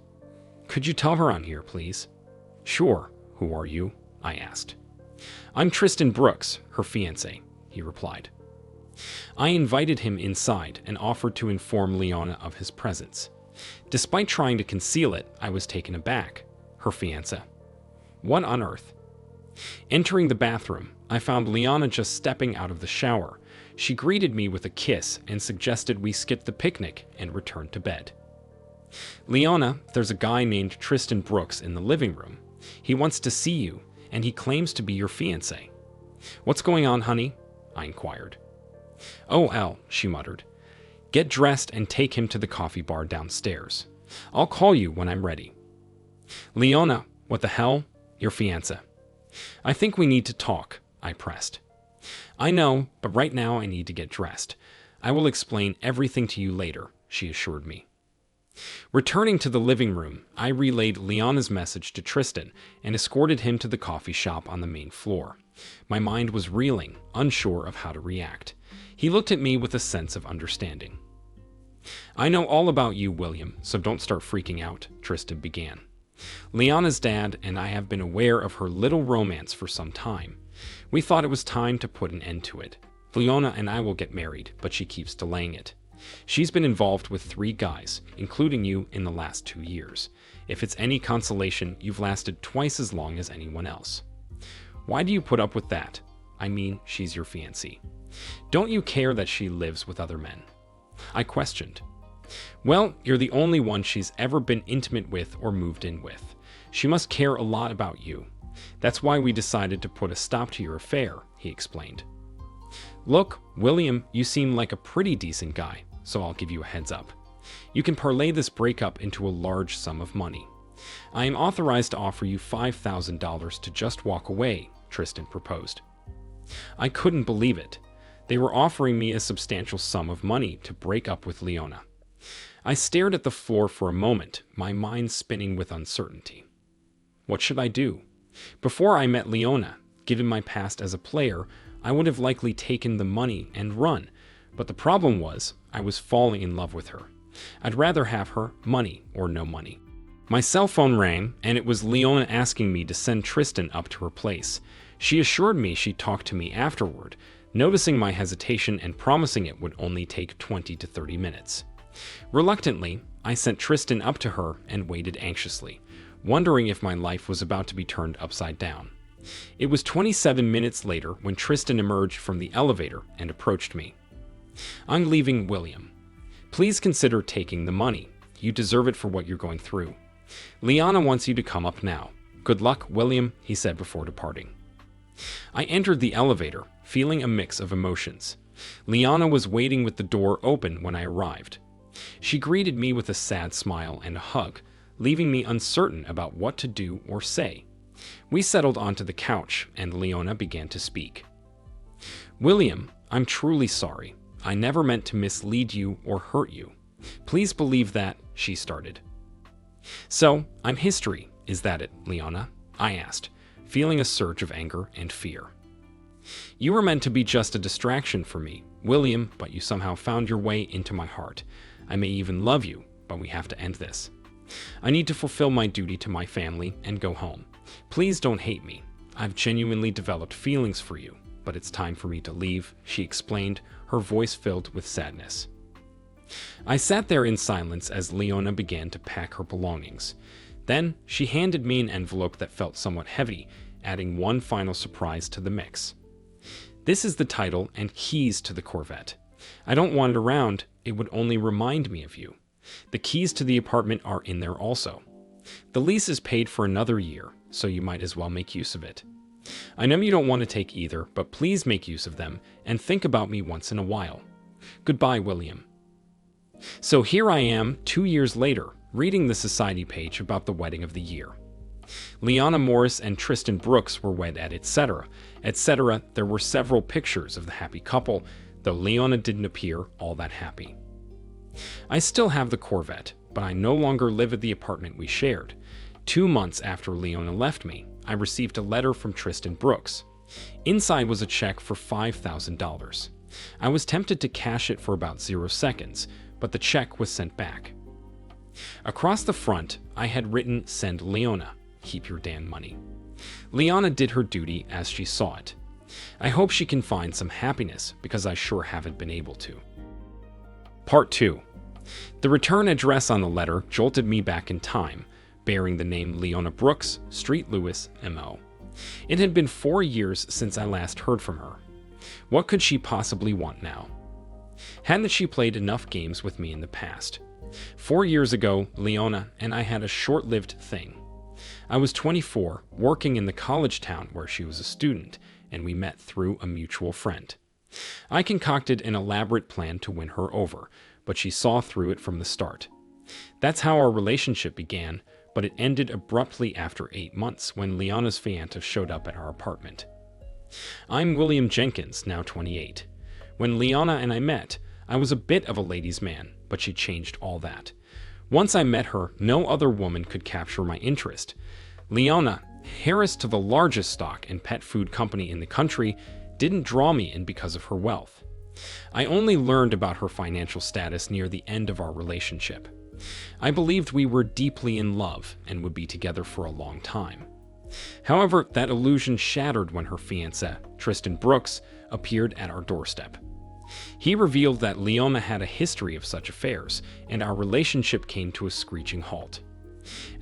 "Could you tell her I'm here, please?" "Sure. Who are you?" I asked. "I'm Tristan Brooks, her fiancé," he replied. I invited him inside and offered to inform Leona of his presence. Despite trying to conceal it, I was taken aback. Her fiancé? What on earth? Entering the bathroom, I found Leona just stepping out of the shower. She greeted me with a kiss and suggested we skip the picnic and return to bed. "Leona, there's a guy named Tristan Brooks in the living room. He wants to see you, and he claims to be your fiancé." "What's going on, honey?" I inquired. "Oh, Elle," she muttered. "Get dressed and take him to the coffee bar downstairs. I'll call you when I'm ready." "Leona, what the hell? Your fiancé." "I think we need to talk," I pressed. "I know, but right now I need to get dressed. I will explain everything to you later," she assured me. Returning to the living room, I relayed Leona's message to Tristan and escorted him to the coffee shop on the main floor. My mind was reeling, unsure of how to react. He looked at me with a sense of understanding. "I know all about you, William, so don't start freaking out," Tristan began. "Leona's dad and I have been aware of her little romance for some time. We thought it was time to put an end to it. Leona and I will get married, but she keeps delaying it. She's been involved with 3 guys, including you, in the last 2 years. If it's any consolation, you've lasted twice as long as anyone else. Why do you put up with that? I mean, she's your fiancée. Don't you care that she lives with other men?" I questioned. "Well, you're the only one she's ever been intimate with or moved in with. She must care a lot about you. That's why we decided to put a stop to your affair," he explained. "Look, William, you seem like a pretty decent guy, so I'll give you a heads up. You can parlay this breakup into a large sum of money. I am authorized to offer you $5,000 to just walk away, Tristan proposed. I couldn't believe it. They were offering me a substantial sum of money to break up with Leona. I stared at the floor for a moment, my mind spinning with uncertainty. What should I do? Before I met Leona, given my past as a player, I would have likely taken the money and run, but the problem was I was falling in love with her. I'd rather have her, money or no money. My cell phone rang, and it was Leona asking me to send Tristan up to her place. She assured me she'd talk to me afterward, noticing my hesitation and promising it would only take 20 to 30 minutes. Reluctantly, I sent Tristan up to her and waited anxiously, wondering if my life was about to be turned upside down. It was 27 minutes later when Tristan emerged from the elevator and approached me. "I'm leaving, William. Please consider taking the money. You deserve it for what you're going through. Leona wants you to come up now. Good luck, William," he said before departing. I entered the elevator, feeling a mix of emotions. Leona was waiting with the door open when I arrived. She greeted me with a sad smile and a hug, leaving me uncertain about what to do or say. We settled onto the couch, and Leona began to speak. "William, I'm truly sorry. I never meant to mislead you or hurt you. Please believe that," she started. "So, I'm history, is that it, Leona?" I asked, feeling a surge of anger and fear. "You were meant to be just a distraction for me, William, but you somehow found your way into my heart. I may even love you, but we have to end this. I need to fulfill my duty to my family and go home. Please don't hate me. I've genuinely developed feelings for you, but it's time for me to leave," she explained, her voice filled with sadness. I sat there in silence as Leona began to pack her belongings. Then she handed me an envelope that felt somewhat heavy, adding one final surprise to the mix. "This is the title and keys to the Corvette. I don't want it around, it would only remind me of you. The keys to the apartment are in there also. The lease is paid for another year, so you might as well make use of it. I know you don't want to take either, but please make use of them and think about me once in a while. Goodbye, William." So here I am, 2 years later, reading the society page about the wedding of the year. Leona Morris and Tristan Brooks were wed at etc. etc. There were several pictures of the happy couple, though Leona didn't appear all that happy. I still have the Corvette, but I no longer live at the apartment we shared. 2 months after Leona left me, I received a letter from Tristan Brooks. Inside was a check for $5,000. I was tempted to cash it for about 0 seconds, but the check was sent back. Across the front, I had written, "Send Leona. Keep your damn money." Leona did her duty as she saw it. I hope she can find some happiness, because I sure haven't been able to. Part 2. The return address on the letter jolted me back in time, bearing the name Leona Brooks, Street Lewis, MO. It had been 4 years since I last heard from her. What could she possibly want now? Hadn't she played enough games with me in the past? 4 years ago, Leona and I had a short-lived thing. I was 24, working in the college town where she was a student, and we met through a mutual friend. I concocted an elaborate plan to win her over, but she saw through it from the start. That's how our relationship began, but it ended abruptly after 8 months when Leona's fiancé showed up at our apartment. I'm William Jenkins, now 28. When Leona and I met, I was a bit of a ladies' man, but she changed all that. Once I met her, no other woman could capture my interest. Leona, heiress to the largest stock and pet food company in the country, didn't draw me in because of her wealth. I only learned about her financial status near the end of our relationship. I believed we were deeply in love and would be together for a long time. However, that illusion shattered when her fiancé, Tristan Brooks, appeared at our doorstep. He revealed that Leona had a history of such affairs, and our relationship came to a screeching halt.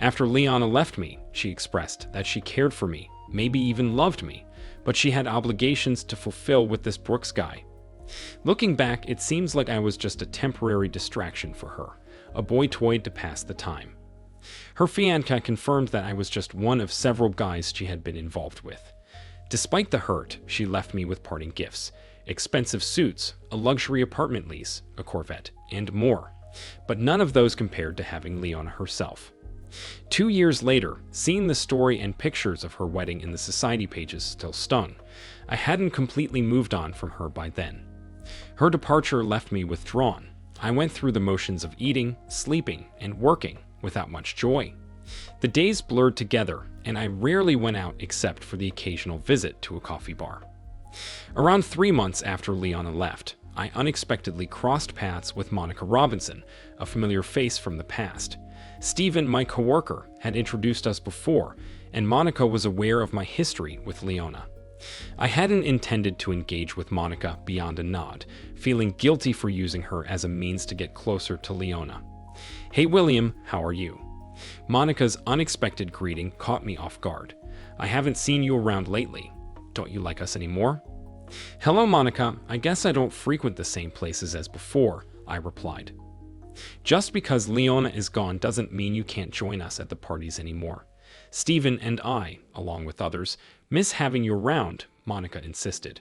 After Leona left me, she expressed that she cared for me, maybe even loved me, but she had obligations to fulfill with this Brooks guy. Looking back, it seems like I was just a temporary distraction for her, a boy toy to pass the time. Her fiancé confirmed that I was just one of several guys she had been involved with. Despite the hurt, she left me with parting gifts, expensive suits, a luxury apartment lease, a Corvette, and more. But none of those compared to having Leona herself. 2 years later, seeing the story and pictures of her wedding in the society pages still stung. I hadn't completely moved on from her by then. Her departure left me withdrawn. I went through the motions of eating, sleeping, and working without much joy. The days blurred together, and I rarely went out except for the occasional visit to a coffee bar. Around 3 months after Leona left, I unexpectedly crossed paths with Monica Robinson, a familiar face from the past. Stephen, my coworker, had introduced us before, and Monica was aware of my history with Leona. I hadn't intended to engage with Monica beyond a nod, feeling guilty for using her as a means to get closer to Leona. "Hey William, how are you?" Monica's unexpected greeting caught me off guard. "I haven't seen you around lately. Don't you like us anymore?" "Hello Monica, I guess I don't frequent the same places as before," I replied. "Just because Leona is gone doesn't mean you can't join us at the parties anymore. Stephen and I, along with others, miss having you around," Monica insisted.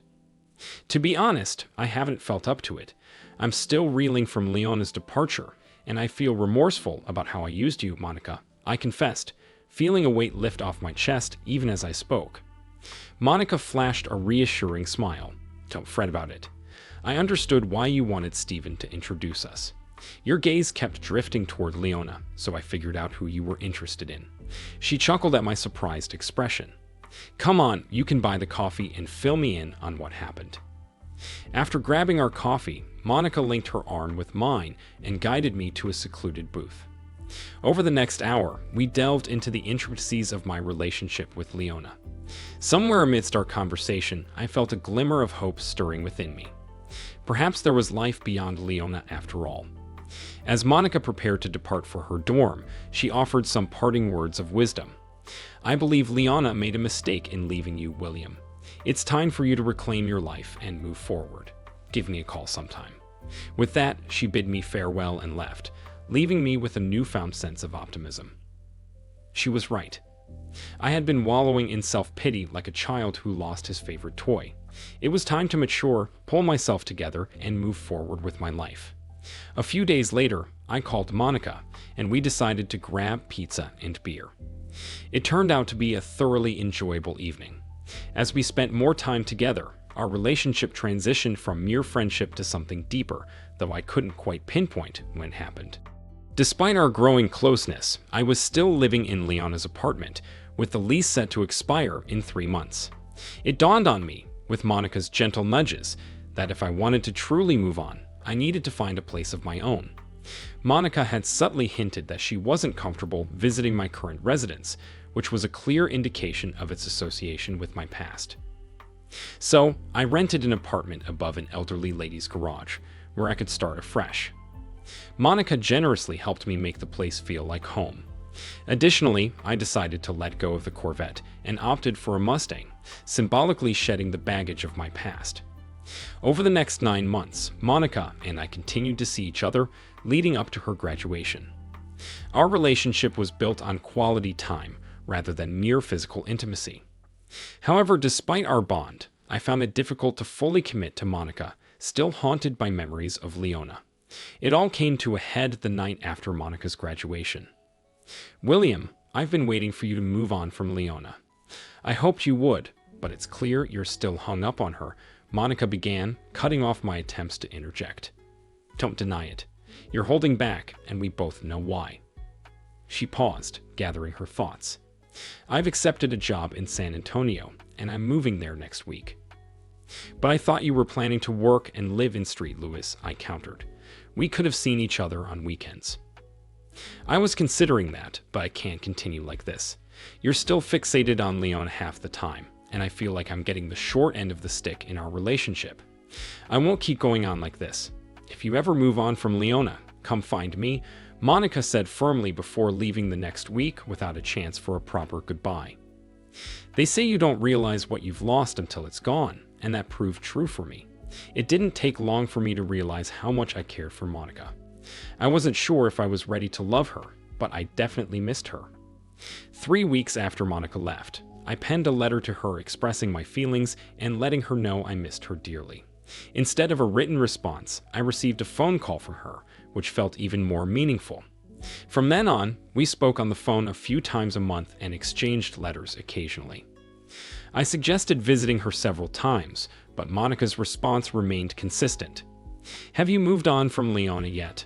To be honest, I haven't felt up to it. I'm still reeling from Leona's departure, and I feel remorseful about how I used you, Monica, I confessed, feeling a weight lift off my chest even as I spoke. Monica flashed a reassuring smile. "Don't fret about it. I understood why you wanted Stephen to introduce us. Your gaze kept drifting toward Leona, so I figured out who you were interested in." She chuckled at my surprised expression. "Come on, you can buy the coffee and fill me in on what happened." After grabbing our coffee, Monica linked her arm with mine and guided me to a secluded booth. Over the next hour, we delved into the intricacies of my relationship with Leona. Somewhere amidst our conversation, I felt a glimmer of hope stirring within me. Perhaps there was life beyond Leona after all. As Monica prepared to depart for her dorm, she offered some parting words of wisdom. "I believe Leona made a mistake in leaving you, William. It's time for you to reclaim your life and move forward. Give me a call sometime." With that, she bid me farewell and left, leaving me with a newfound sense of optimism. She was right. I had been wallowing in self-pity like a child who lost his favorite toy. It was time to mature, pull myself together, and move forward with my life. A few days later, I called Monica, and we decided to grab pizza and beer. It turned out to be a thoroughly enjoyable evening. As we spent more time together, our relationship transitioned from mere friendship to something deeper, though I couldn't quite pinpoint when it happened. Despite our growing closeness, I was still living in Leona's apartment, with the lease set to expire in 3 months. It dawned on me, with Monica's gentle nudges, that if I wanted to truly move on, I needed to find a place of my own. Monica had subtly hinted that she wasn't comfortable visiting my current residence, which was a clear indication of its association with my past. So, I rented an apartment above an elderly lady's garage, where I could start afresh. Monica generously helped me make the place feel like home. Additionally, I decided to let go of the Corvette and opted for a Mustang, symbolically shedding the baggage of my past. Over the next 9 months, Monica and I continued to see each other, leading up to her graduation. Our relationship was built on quality time rather than mere physical intimacy. However, despite our bond, I found it difficult to fully commit to Monica, still haunted by memories of Leona. It all came to a head the night after Monica's graduation. "William, I've been waiting for you to move on from Leona. I hoped you would, but it's clear you're still hung up on her," Monica began, cutting off my attempts to interject. "Don't deny it. You're holding back, and we both know why." She paused, gathering her thoughts. "I've accepted a job in San Antonio, and I'm moving there next week." "But I thought you were planning to work and live in St. Louis," I countered. "We could have seen each other on weekends." "I was considering that, but I can't continue like this. You're still fixated on Leon half the time, and I feel like I'm getting the short end of the stick in our relationship. I won't keep going on like this. If you ever move on from Leona, come find me," Monica said firmly before leaving the next week without a chance for a proper goodbye. They say you don't realize what you've lost until it's gone, and that proved true for me. It didn't take long for me to realize how much I cared for Monica. I wasn't sure if I was ready to love her, but I definitely missed her. 3 weeks after Monica left, I penned a letter to her expressing my feelings and letting her know I missed her dearly. Instead of a written response, I received a phone call from her, which felt even more meaningful. From then on, we spoke on the phone a few times a month and exchanged letters occasionally. I suggested visiting her several times, but Monica's response remained consistent. Have you moved on from Leona yet?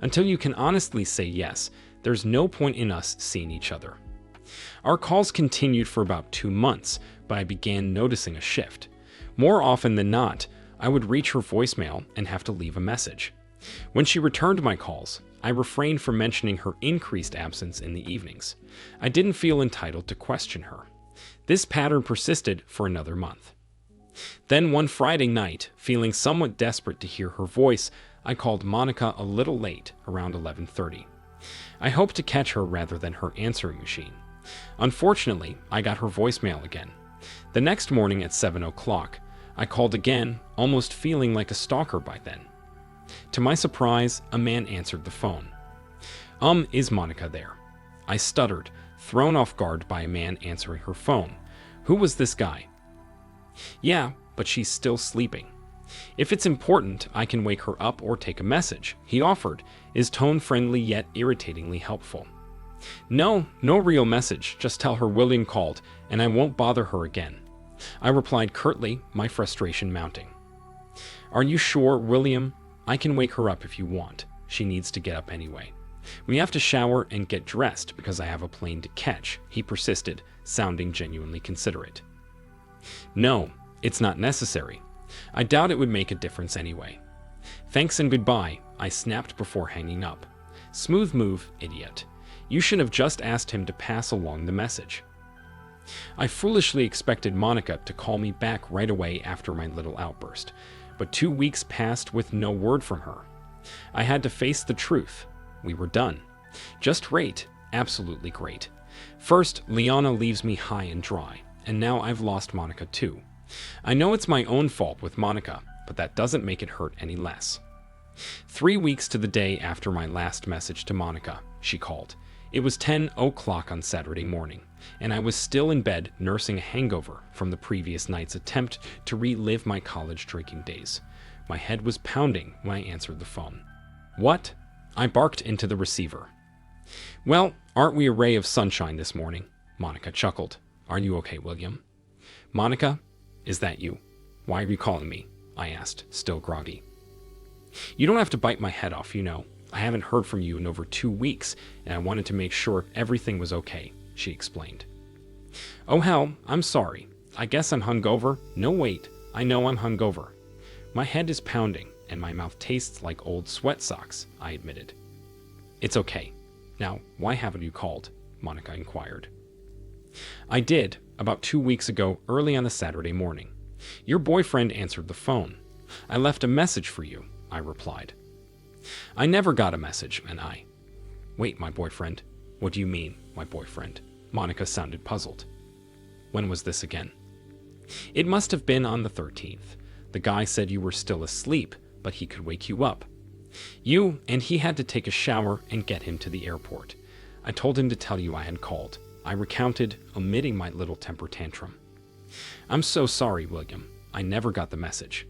Until you can honestly say yes, there's no point in us seeing each other. Our calls continued for about 2 months, but I began noticing a shift. More often than not, I would reach her voicemail and have to leave a message. When she returned my calls, I refrained from mentioning her increased absence in the evenings. I didn't feel entitled to question her. This pattern persisted for another month. Then one Friday night, feeling somewhat desperate to hear her voice, I called Monica a little late, around 11:30. I hoped to catch her rather than her answering machine. Unfortunately, I got her voicemail again. The next morning at 7 o'clock, I called again, almost feeling like a stalker by then. To my surprise, a man answered the phone. Is Monica there?" I stuttered, thrown off guard by a man answering her phone. Who was this guy? "Yeah, but she's still sleeping. If it's important, I can wake her up or take a message," he offered, his tone friendly yet irritatingly helpful. No real message, just tell her William called, and I won't bother her again," I replied curtly, my frustration mounting. "Are you sure, William? I can wake her up if you want. She needs to get up anyway. We have to shower and get dressed because I have a plane to catch," he persisted, sounding genuinely considerate. "No, it's not necessary. I doubt it would make a difference anyway. Thanks and goodbye," I snapped before hanging up. Smooth move, idiot. You should have just asked him to pass along the message. I foolishly expected Monica to call me back right away after my little outburst, but 2 weeks passed with no word from her. I had to face the truth. We were done. Just great, absolutely great. First, Leona leaves me high and dry, and now I've lost Monica too. I know it's my own fault with Monica, but that doesn't make it hurt any less. 3 weeks to the day after my last message to Monica, she called. It was 10 o'clock on Saturday morning, and I was still in bed nursing a hangover from the previous night's attempt to relive my college drinking days. My head was pounding when I answered the phone. "What?" I barked into the receiver. "Well, aren't we a ray of sunshine this morning?" Monica chuckled. "Are you okay, William?" "Monica, is that you? Why are you calling me?" I asked, still groggy. "You don't have to bite my head off, you know. I haven't heard from you in over 2 weeks, and I wanted to make sure everything was okay," she explained. "Oh hell, I'm sorry. I guess I'm hungover. No wait, I know I'm hungover. My head is pounding, and my mouth tastes like old sweat socks," I admitted. "It's okay. Now, why haven't you called?" Monica inquired. "I did, about 2 weeks ago, early on a Saturday morning. Your boyfriend answered the phone. I left a message for you," I replied. "I never got a message, and I..." "Wait, my boyfriend? What do you mean, my boyfriend?" Monica sounded puzzled. "When was this again?" "It must have been on the 13th. The guy said you were still asleep, but he could wake you up. You and he had to take a shower and get him to the airport. I told him to tell you I had called," I recounted, omitting my little temper tantrum. "I'm so sorry, William. I never got the message.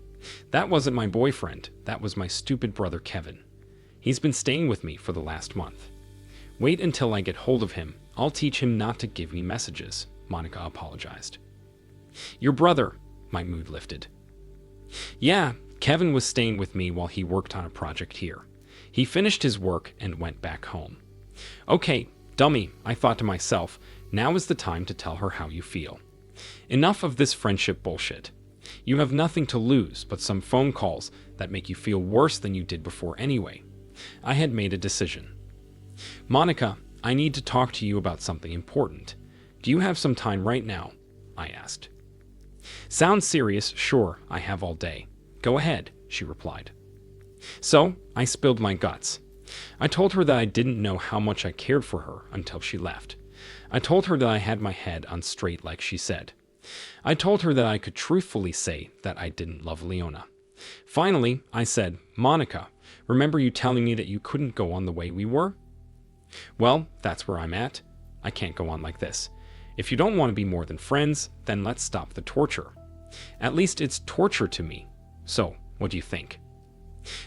That wasn't my boyfriend. That was my stupid brother Kevin. He's been staying with me for the last month. Wait until I get hold of him. I'll teach him not to give me messages," Monica apologized. "Your brother," my mood lifted. "Yeah, Kevin was staying with me while he worked on a project here. He finished his work and went back home." "Okay, dummy," I thought to myself, now is the time to tell her how you feel. Enough of this friendship bullshit. You have nothing to lose but some phone calls that make you feel worse than you did before anyway. I had made a decision. "Monica, I need to talk to you about something important. Do you have some time right now?" I asked. "Sounds serious, sure, I have all day. Go ahead," she replied. So, I spilled my guts. I told her that I didn't know how much I cared for her until she left. I told her that I had my head on straight like she said. I told her that I could truthfully say that I didn't love Leona. Finally, I said, "Monica, remember you telling me that you couldn't go on the way we were? Well, that's where I'm at. I can't go on like this. If you don't want to be more than friends, then let's stop the torture. At least it's torture to me. So, what do you think?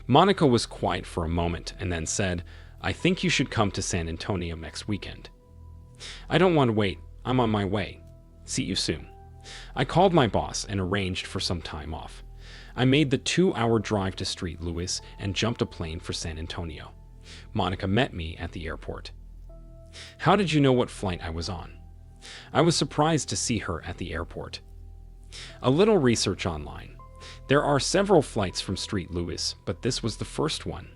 Monica was quiet for a moment and then said, I think you should come to San Antonio next weekend. I don't want to wait. I'm on my way. See you soon. I called my boss and arranged for some time off. I made the 2-hour drive to St. Louis and jumped a plane for San Antonio. Monica met me at the airport. How did you know what flight I was on? I was surprised to see her at the airport. A little research online. There are several flights from St. Louis, but this was the first one.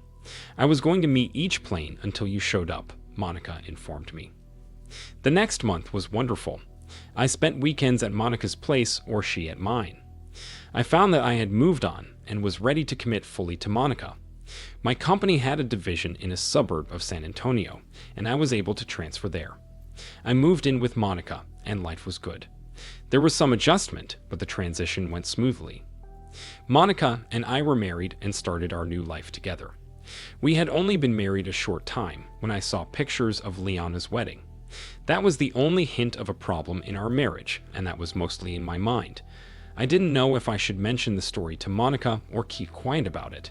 I was going to meet each plane until you showed up, Monica informed me. The next month was wonderful. I spent weekends at Monica's place or she at mine. I found that I had moved on and was ready to commit fully to Monica. My company had a division in a suburb of San Antonio, and I was able to transfer there. I moved in with Monica, and life was good. There was some adjustment, but the transition went smoothly. Monica and I were married and started our new life together. We had only been married a short time when I saw pictures of Leona's wedding. That was the only hint of a problem in our marriage, and that was mostly in my mind. I didn't know if I should mention the story to Monica or keep quiet about it.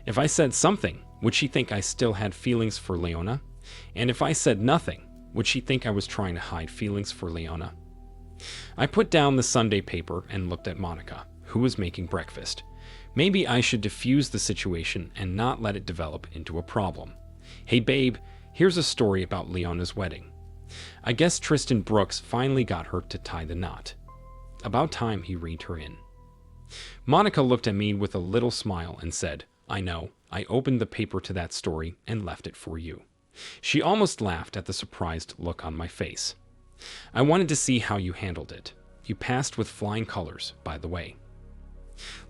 If I said something, would she think I still had feelings for Leona? And if I said nothing, would she think I was trying to hide feelings for Leona? I put down the Sunday paper and looked at Monica, who was making breakfast. Maybe I should diffuse the situation and not let it develop into a problem. Hey babe, here's a story about Leona's wedding. I guess Tristan Brooks finally got her to tie the knot. About time he reined her in. Monica looked at me with a little smile and said, I know, I opened the paper to that story and left it for you. She almost laughed at the surprised look on my face. I wanted to see how you handled it. You passed with flying colors, by the way.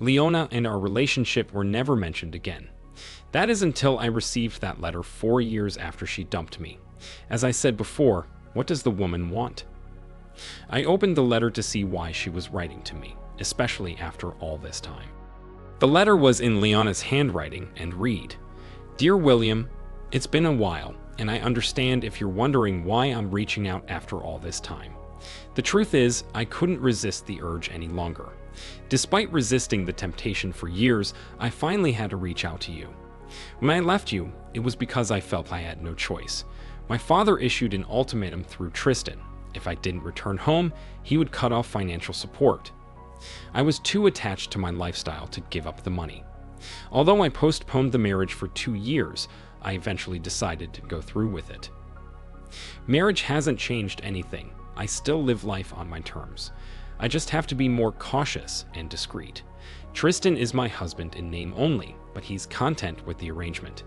Leona and our relationship were never mentioned again. That is until I received that letter 4 years after she dumped me. As I said before, what does the woman want? I opened the letter to see why she was writing to me, especially after all this time. The letter was in Leona's handwriting and read, Dear William, it's been a while, and I understand if you're wondering why I'm reaching out after all this time. The truth is, I couldn't resist the urge any longer. Despite resisting the temptation for years, I finally had to reach out to you. When I left you, it was because I felt I had no choice. My father issued an ultimatum through Tristan. If I didn't return home, he would cut off financial support. I was too attached to my lifestyle to give up the money. Although I postponed the marriage for 2 years, I eventually decided to go through with it. Marriage hasn't changed anything. I still live life on my terms. I just have to be more cautious and discreet. Tristan is my husband in name only, but he's content with the arrangement.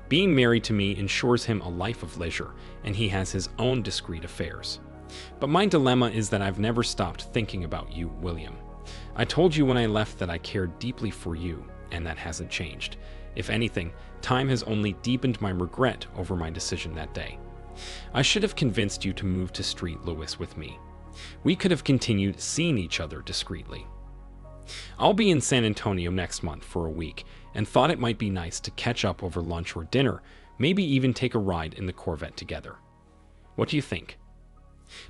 Being married to me ensures him a life of leisure, and he has his own discreet affairs. But my dilemma is that I've never stopped thinking about you, William. I told you when I left that I cared deeply for you, and that hasn't changed. If anything, time has only deepened my regret over my decision that day. I should have convinced you to move to St. Louis with me. We could have continued seeing each other discreetly. I'll be in San Antonio next month for a week, and thought it might be nice to catch up over lunch or dinner, maybe even take a ride in the Corvette together. What do you think?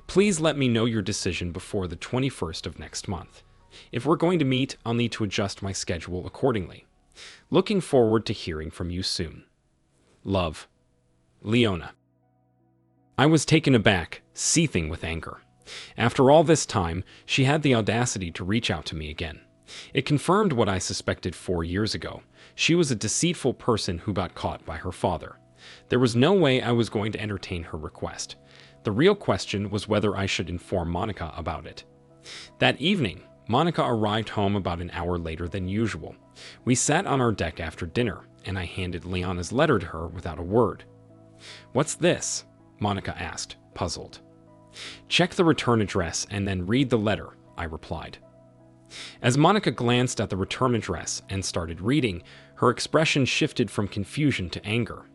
Please let me know your decision before the 21st of next month. If we're going to meet, I'll need to adjust my schedule accordingly. Looking forward to hearing from you soon. Love, Leona. I was taken aback, seething with anger. After all this time, she had the audacity to reach out to me again. It confirmed what I suspected 4 years ago. She was a deceitful person who got caught by her father. There was no way I was going to entertain her request. The real question was whether I should inform Monica about it. That evening, Monica arrived home about an hour later than usual. We sat on our deck after dinner, and I handed Leona's letter to her without a word. What's this? Monica asked, puzzled. Check the return address and then read the letter, I replied. As Monica glanced at the return address and started reading, her expression shifted from confusion to anger.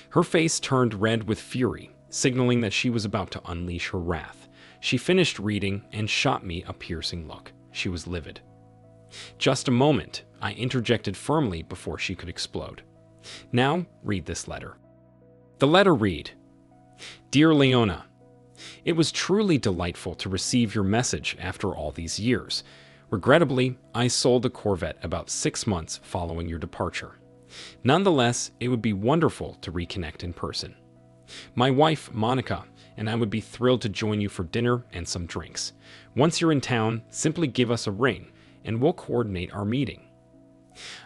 Her face turned red with fury, signaling that she was about to unleash her wrath. She finished reading and shot me a piercing look. She was livid. Just a moment, I interjected firmly before she could explode. Now, read this letter. The letter read, Dear Leona, it was truly delightful to receive your message after all these years. Regrettably, I sold a Corvette about 6 months following your departure. Nonetheless, it would be wonderful to reconnect in person. My wife, Monica, and I would be thrilled to join you for dinner and some drinks. Once you're in town, simply give us a ring, and we'll coordinate our meeting.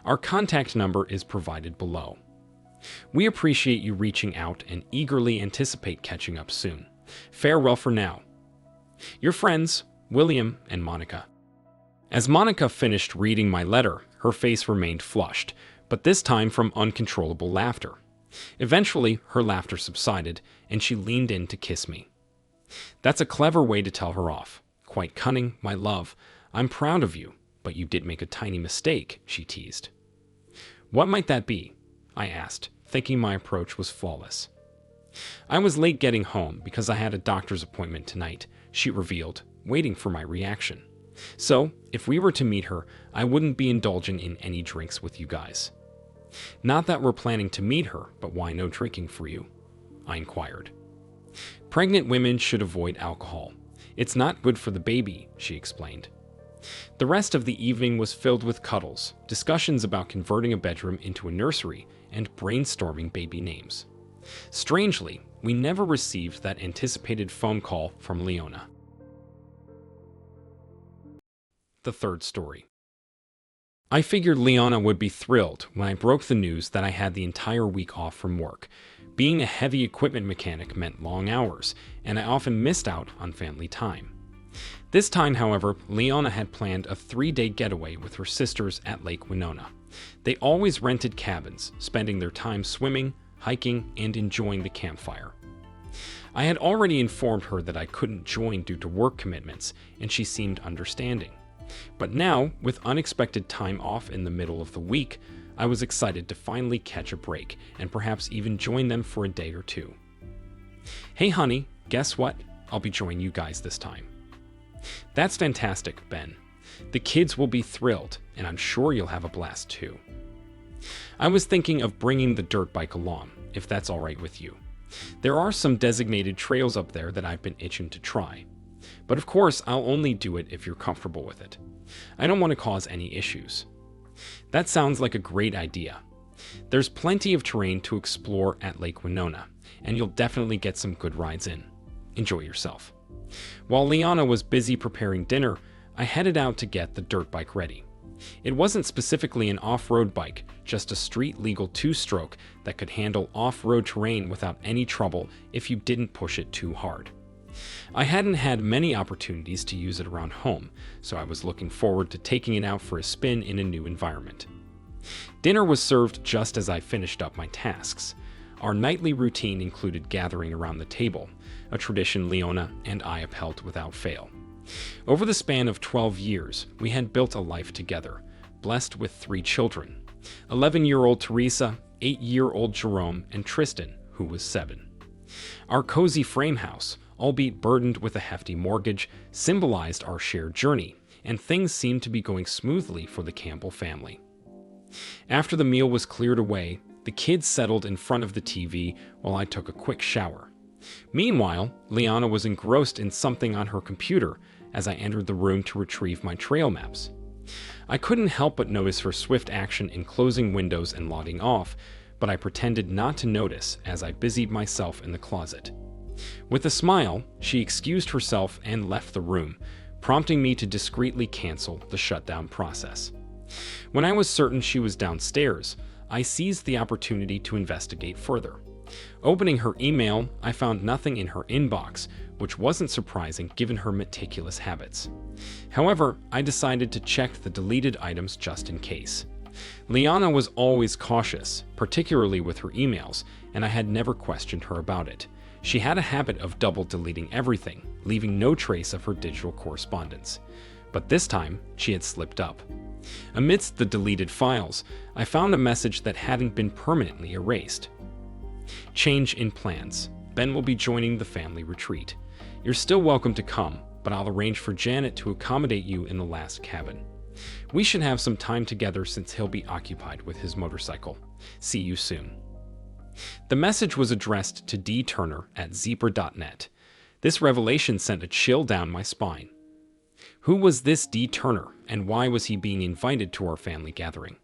Our contact number is provided below. We appreciate you reaching out and eagerly anticipate catching up soon. Farewell for now. Your friends, William and Monica. As Monica finished reading my letter, her face remained flushed, but this time from uncontrollable laughter. Eventually, her laughter subsided, and she leaned in to kiss me. That's a clever way to tell her off. Quite cunning, my love. I'm proud of you, but you did make a tiny mistake, she teased. What might that be? I asked, thinking my approach was flawless. I was late getting home because I had a doctor's appointment tonight, she revealed, waiting for my reaction. So, if we were to meet her, I wouldn't be indulging in any drinks with you guys. Not that we're planning to meet her, but why no drinking for you? I inquired. Pregnant women should avoid alcohol. It's not good for the baby, she explained. The rest of the evening was filled with cuddles, discussions about converting a bedroom into a nursery, and brainstorming baby names. Strangely, we never received that anticipated phone call from Leona. The third story. I figured Leona would be thrilled when I broke the news that I had the entire week off from work. Being a heavy equipment mechanic meant long hours, and I often missed out on family time. This time, however, Leona had planned a 3-day getaway with her sisters at Lake Winona. They always rented cabins, spending their time swimming, hiking, and enjoying the campfire. I had already informed her that I couldn't join due to work commitments, and she seemed understanding. But now, with unexpected time off in the middle of the week, I was excited to finally catch a break and perhaps even join them for a day or two. Hey honey, guess what? I'll be joining you guys this time. That's fantastic, Ben. The kids will be thrilled, and I'm sure you'll have a blast too. I was thinking of bringing the dirt bike along, if that's all right with you. There are some designated trails up there that I've been itching to try. But of course, I'll only do it if you're comfortable with it. I don't want to cause any issues. That sounds like a great idea. There's plenty of terrain to explore at Lake Winona, and you'll definitely get some good rides in. Enjoy yourself. While Leona was busy preparing dinner, I headed out to get the dirt bike ready. It wasn't specifically an off-road bike, just a street-legal 2-stroke that could handle off-road terrain without any trouble if you didn't push it too hard. I hadn't had many opportunities to use it around home, so I was looking forward to taking it out for a spin in a new environment. Dinner was served just as I finished up my tasks. Our nightly routine included gathering around the table, a tradition Leona and I upheld without fail. Over the span of 12 years, we had built a life together, blessed with 3 children, 11-year-old Teresa, 8-year-old Jerome, and Tristan, who was 7. Our cozy frame house, albeit burdened with a hefty mortgage, symbolized our shared journey, and things seemed to be going smoothly for the Campbell family. After the meal was cleared away, the kids settled in front of the TV while I took a quick shower. Meanwhile, Leona was engrossed in something on her computer as I entered the room to retrieve my trail maps. I couldn't help but notice her swift action in closing windows and logging off, but I pretended not to notice as I busied myself in the closet. With a smile, she excused herself and left the room, prompting me to discreetly cancel the shutdown process. When I was certain she was downstairs, I seized the opportunity to investigate further. Opening her email, I found nothing in her inbox, which wasn't surprising given her meticulous habits. However, I decided to check the deleted items just in case. Leona was always cautious, particularly with her emails, and I had never questioned her about it. She had a habit of double deleting everything, leaving no trace of her digital correspondence. But this time, she had slipped up. Amidst the deleted files, I found a message that hadn't been permanently erased. Change in plans. Ben will be joining the family retreat. You're still welcome to come, but I'll arrange for Janet to accommodate you in the last cabin. We should have some time together since he'll be occupied with his motorcycle. See you soon. The message was addressed to dturner@zebra.net. This revelation sent a chill down my spine. Who was this D. Turner, and why was he being invited to our family gathering?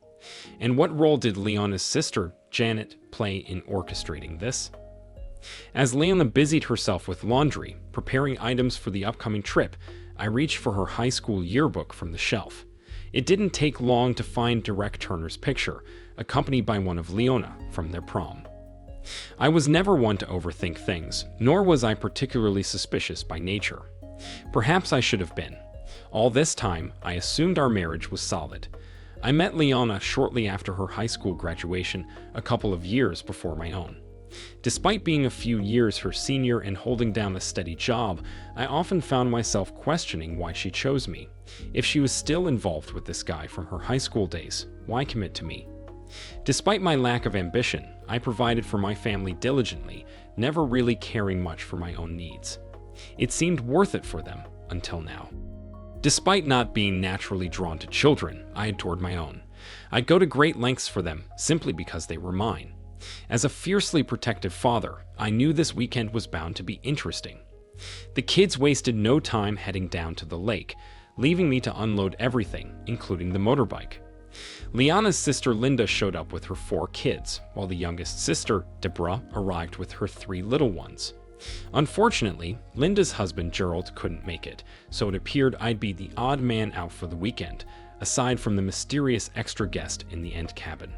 And what role did Leona's sister, Janet, play in orchestrating this? As Leona busied herself with laundry, preparing items for the upcoming trip, I reached for her high school yearbook from the shelf. It didn't take long to find Derek Turner's picture, accompanied by one of Leona from their prom. I was never one to overthink things, nor was I particularly suspicious by nature. Perhaps I should have been. All this time, I assumed our marriage was solid. I met Leona shortly after her high school graduation, a couple of years before my own. Despite being a few years her senior and holding down a steady job, I often found myself questioning why she chose me. If she was still involved with this guy from her high school days, why commit to me? Despite my lack of ambition, I provided for my family diligently, never really caring much for my own needs. It seemed worth it for them, until now. Despite not being naturally drawn to children, I adored my own. I'd go to great lengths for them, simply because they were mine. As a fiercely protective father, I knew this weekend was bound to be interesting. The kids wasted no time heading down to the lake, leaving me to unload everything, including the motorbike. Liana's sister Linda showed up with her 4 kids, while the youngest sister, Deborah, arrived with her 3 little ones. Unfortunately, Linda's husband Gerald couldn't make it, so it appeared I'd be the odd man out for the weekend, aside from the mysterious extra guest in the end cabin.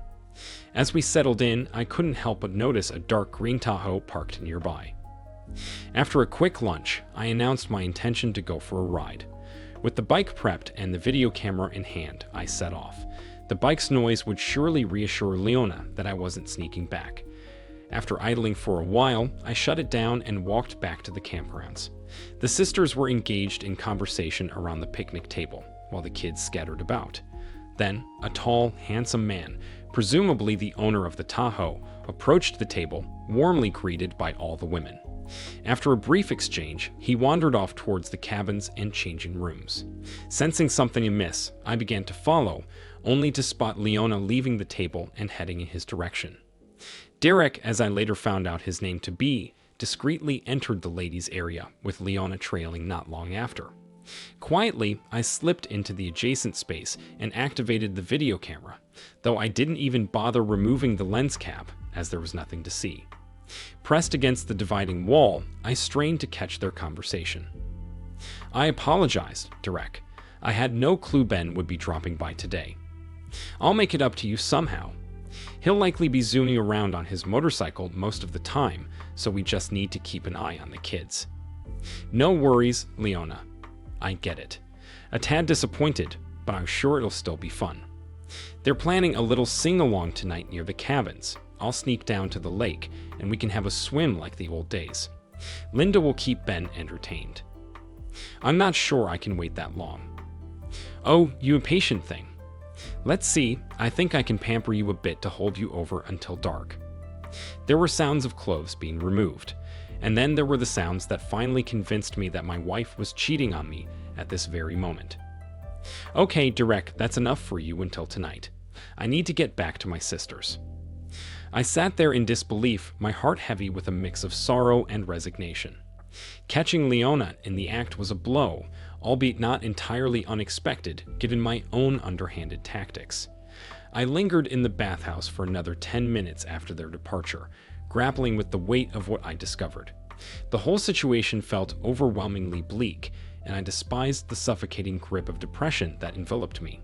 As we settled in, I couldn't help but notice a dark green Tahoe parked nearby. After a quick lunch, I announced my intention to go for a ride. With the bike prepped and the video camera in hand, I set off. The bike's noise would surely reassure Leona that I wasn't sneaking back. After idling for a while, I shut it down and walked back to the campgrounds. The sisters were engaged in conversation around the picnic table, while the kids scattered about. Then, a tall, handsome man, presumably the owner of the Tahoe, approached the table, warmly greeted by all the women. After a brief exchange, he wandered off towards the cabins and changing rooms. Sensing something amiss, I began to follow, only to spot Leona leaving the table and heading in his direction. Derek, as I later found out his name to be, discreetly entered the ladies' area, with Leona trailing not long after. Quietly, I slipped into the adjacent space and activated the video camera, though I didn't even bother removing the lens cap, as there was nothing to see. Pressed against the dividing wall, I strained to catch their conversation. "I apologized, Derek. I had no clue Ben would be dropping by today. I'll make it up to you somehow. He'll likely be zooming around on his motorcycle most of the time, so we just need to keep an eye on the kids." "No worries, Leona. I get it. A tad disappointed, but I'm sure it'll still be fun. They're planning a little sing-along tonight near the cabins. I'll sneak down to the lake, and we can have a swim like the old days. Linda will keep Ben entertained. I'm not sure I can wait that long." "Oh, you impatient thing. Let's see, I think I can pamper you a bit to hold you over until dark." There were sounds of clothes being removed, and then there were the sounds that finally convinced me that my wife was cheating on me at this very moment. "Okay, Derek, that's enough for you until tonight. I need to get back to my sisters." I sat there in disbelief, my heart heavy with a mix of sorrow and resignation. Catching Leona in the act was a blow, albeit not entirely unexpected, given my own underhanded tactics. I lingered in the bathhouse for another 10 minutes after their departure, grappling with the weight of what I discovered. The whole situation felt overwhelmingly bleak, and I despised the suffocating grip of depression that enveloped me.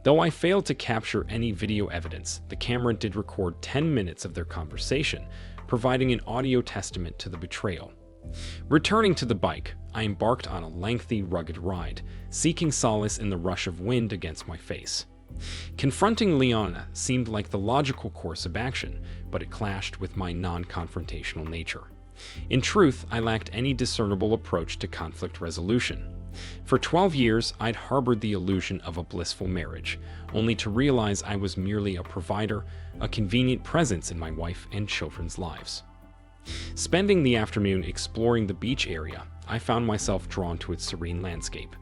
Though I failed to capture any video evidence, the camera did record 10 minutes of their conversation, providing an audio testament to the betrayal. Returning to the bike, I embarked on a lengthy, rugged ride, seeking solace in the rush of wind against my face. Confronting Leona seemed like the logical course of action, but it clashed with my non-confrontational nature. In truth, I lacked any discernible approach to conflict resolution. For 12 years, I'd harbored the illusion of a blissful marriage, only to realize I was merely a provider, a convenient presence in my wife and children's lives. Spending the afternoon exploring the beach area, I found myself drawn to its serene landscape.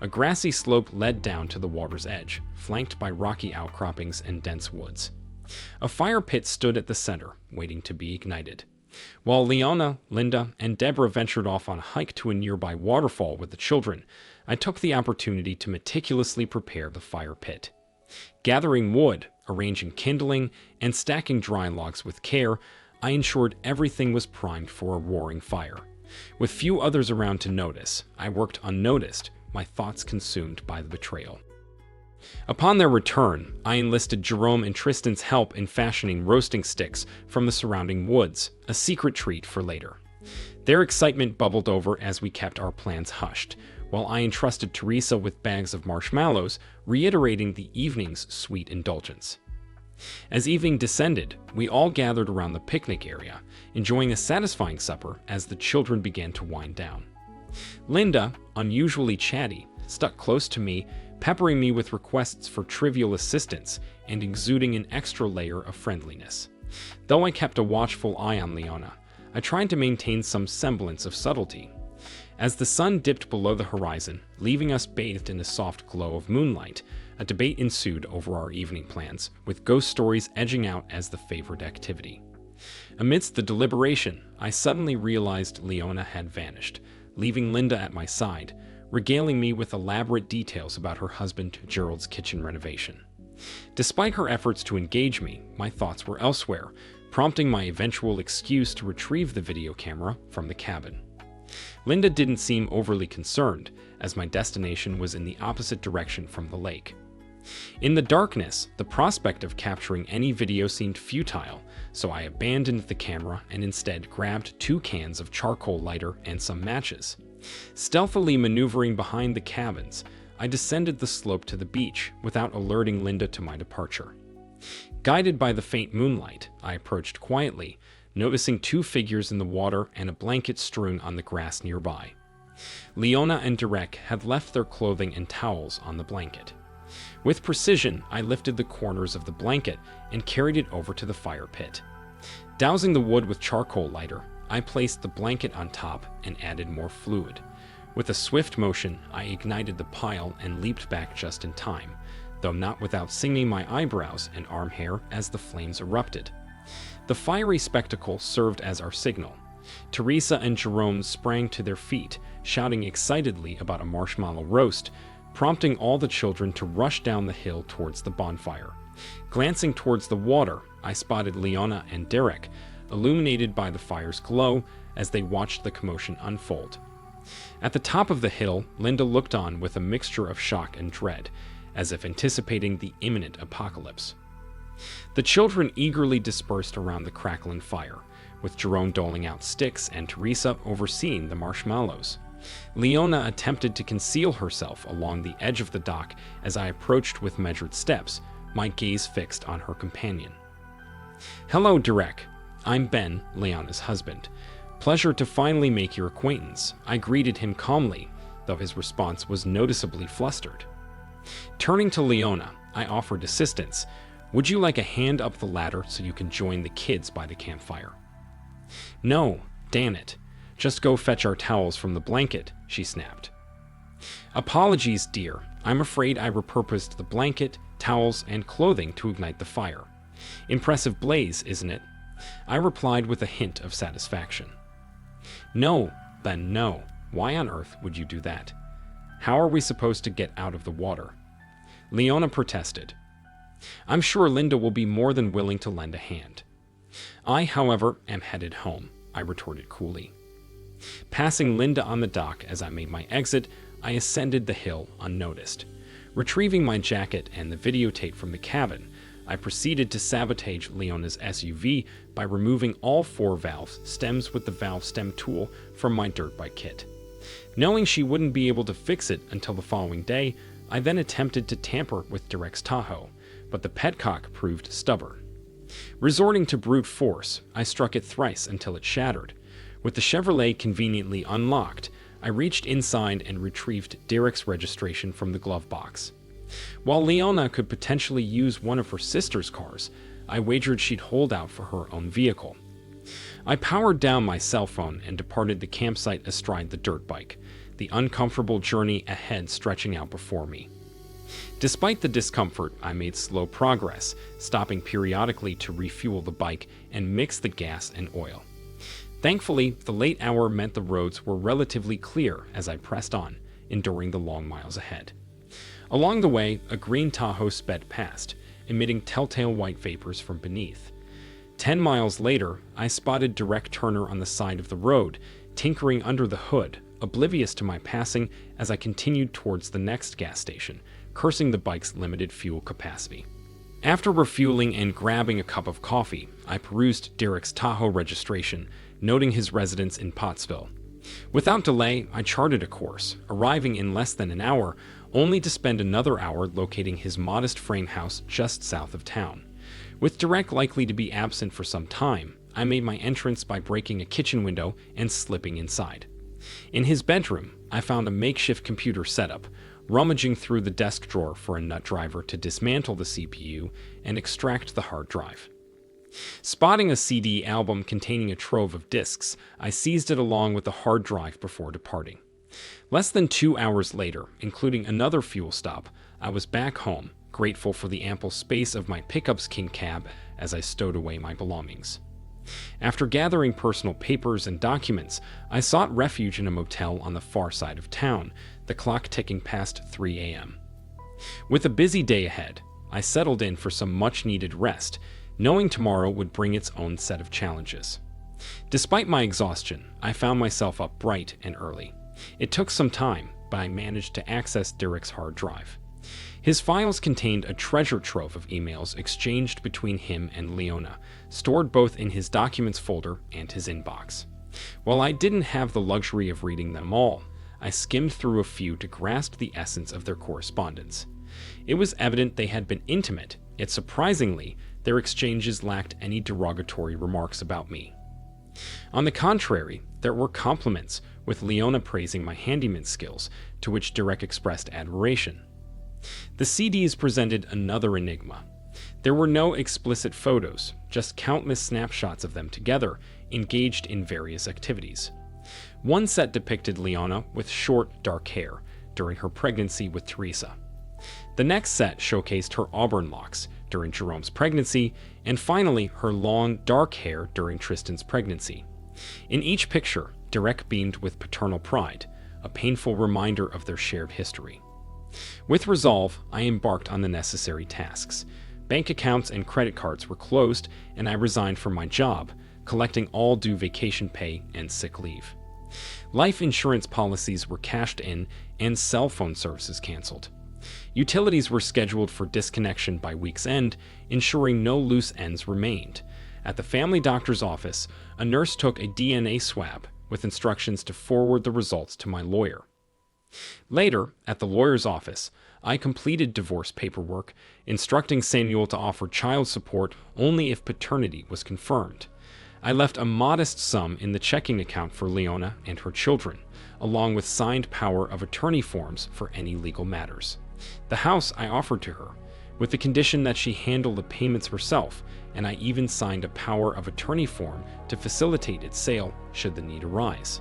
A grassy slope led down to the water's edge, flanked by rocky outcroppings and dense woods. A fire pit stood at the center, waiting to be ignited. While Leona, Linda, and Deborah ventured off on a hike to a nearby waterfall with the children, I took the opportunity to meticulously prepare the fire pit. Gathering wood, arranging kindling, and stacking dry logs with care, I ensured everything was primed for a roaring fire. With few others around to notice, I worked unnoticed, my thoughts consumed by the betrayal. Upon their return, I enlisted Jerome and Tristan's help in fashioning roasting sticks from the surrounding woods, a secret treat for later. Their excitement bubbled over as we kept our plans hushed, while I entrusted Teresa with bags of marshmallows, reiterating the evening's sweet indulgence. As evening descended, we all gathered around the picnic area, enjoying a satisfying supper as the children began to wind down. Linda, unusually chatty, stuck close to me, peppering me with requests for trivial assistance and exuding an extra layer of friendliness. Though I kept a watchful eye on Leona, I tried to maintain some semblance of subtlety. As the sun dipped below the horizon, leaving us bathed in the soft glow of moonlight, a debate ensued over our evening plans, with ghost stories edging out as the favored activity. Amidst the deliberation, I suddenly realized Leona had vanished, leaving Linda at my side, regaling me with elaborate details about her husband Gerald's kitchen renovation. Despite her efforts to engage me, my thoughts were elsewhere, prompting my eventual excuse to retrieve the video camera from the cabin. Linda didn't seem overly concerned, as my destination was in the opposite direction from the lake. In the darkness, the prospect of capturing any video seemed futile, so I abandoned the camera and instead grabbed 2 cans of charcoal lighter and some matches. Stealthily maneuvering behind the cabins, I descended the slope to the beach without alerting Linda to my departure. Guided by the faint moonlight, I approached quietly, noticing 2 figures in the water and a blanket strewn on the grass nearby. Leona and Derek had left their clothing and towels on the blanket. With precision, I lifted the corners of the blanket and carried it over to the fire pit. Dousing the wood with charcoal lighter, I placed the blanket on top and added more fluid. With a swift motion, I ignited the pile and leaped back just in time, though not without singing my eyebrows and arm hair as the flames erupted. The fiery spectacle served as our signal. Teresa and Jerome sprang to their feet, shouting excitedly about a marshmallow roast, prompting all the children to rush down the hill towards the bonfire. Glancing towards the water, I spotted Leona and Derek, illuminated by the fire's glow as they watched the commotion unfold. At the top of the hill, Linda looked on with a mixture of shock and dread, as if anticipating the imminent apocalypse. The children eagerly dispersed around the crackling fire, with Jerome doling out sticks and Teresa overseeing the marshmallows. Leona attempted to conceal herself along the edge of the dock as I approached with measured steps, my gaze fixed on her companion. "Hello, Derek. I'm Ben, Leona's husband. Pleasure to finally make your acquaintance," I greeted him calmly, though his response was noticeably flustered. Turning to Leona, I offered assistance. "Would you like a hand up the ladder so you can join the kids by the campfire?" "No, damn it. Just go fetch our towels from the blanket," she snapped. "Apologies, dear. I'm afraid I repurposed the blanket, towels, and clothing to ignite the fire. Impressive blaze, isn't it?" I replied with a hint of satisfaction. "No, Ben, no. Why on earth would you do that? How are we supposed to get out of the water?" Leona protested. "I'm sure Linda will be more than willing to lend a hand." "I, however, am headed home," I retorted coolly. Passing Linda on the dock as I made my exit, I ascended the hill unnoticed. Retrieving my jacket and the videotape from the cabin, I proceeded to sabotage Leona's SUV by removing all 4 valve stems with the valve stem tool from my dirt bike kit. Knowing she wouldn't be able to fix it until the following day, I then attempted to tamper with Derek's Tahoe, but the petcock proved stubborn. Resorting to brute force, I struck it thrice until it shattered. With the Chevrolet conveniently unlocked, I reached inside and retrieved Derek's registration from the glove box. While Leona could potentially use one of her sister's cars, I wagered she'd hold out for her own vehicle. I powered down my cell phone and departed the campsite astride the dirt bike, the uncomfortable journey ahead stretching out before me. Despite the discomfort, I made slow progress, stopping periodically to refuel the bike and mix the gas and oil. Thankfully, the late hour meant the roads were relatively clear as I pressed on, enduring the long miles ahead. Along the way, a green Tahoe sped past, emitting telltale white vapors from beneath. 10 miles later, I spotted Direct Turner on the side of the road, tinkering under the hood, oblivious to my passing as I continued towards the next gas station, cursing the bike's limited fuel capacity. After refueling and grabbing a cup of coffee, I perused Derek's Tahoe registration, noting his residence in Pottsville. Without delay, I charted a course, arriving in less than an hour, only to spend another hour locating his modest frame house just south of town. With Derek likely to be absent for some time, I made my entrance by breaking a kitchen window and slipping inside. In his bedroom, I found a makeshift computer setup, rummaging through the desk drawer for a nut driver to dismantle the CPU and extract the hard drive. Spotting a CD album containing a trove of discs, I seized it along with the hard drive before departing. Less than 2 hours later, including another fuel stop, I was back home, grateful for the ample space of my Pickup's King cab as I stowed away my belongings. After gathering personal papers and documents, I sought refuge in a motel on the far side of town, the clock ticking past 3 a.m. With a busy day ahead, I settled in for some much-needed rest, knowing tomorrow would bring its own set of challenges. Despite my exhaustion, I found myself up bright and early. It took some time, but I managed to access Derek's hard drive. His files contained a treasure trove of emails exchanged between him and Leona, stored both in his documents folder and his inbox. While I didn't have the luxury of reading them all, I skimmed through a few to grasp the essence of their correspondence. It was evident they had been intimate, yet surprisingly, their exchanges lacked any derogatory remarks about me. On the contrary, there were compliments, with Leona praising my handyman skills, to which Derek expressed admiration. The CDs presented another enigma. There were no explicit photos, just countless snapshots of them together, engaged in various activities. One set depicted Leona with short, dark hair during her pregnancy with Teresa. The next set showcased her auburn locks during Jerome's pregnancy, and finally her long, dark hair during Tristan's pregnancy. In each picture, Derek beamed with paternal pride, a painful reminder of their shared history. With resolve, I embarked on the necessary tasks. Bank accounts and credit cards were closed, and I resigned from my job, collecting all due vacation pay and sick leave. Life insurance policies were cashed in, and cell phone services canceled. Utilities were scheduled for disconnection by week's end, ensuring no loose ends remained. At the family doctor's office, a nurse took a DNA swab, with instructions to forward the results to my lawyer. Later, at the lawyer's office, I completed divorce paperwork, instructing Samuel to offer child support only if paternity was confirmed. I left a modest sum in the checking account for Leona and her children, along with signed power of attorney forms for any legal matters. The house I offered to her, with the condition that she handle the payments herself, and I even signed a power of attorney form to facilitate its sale should the need arise.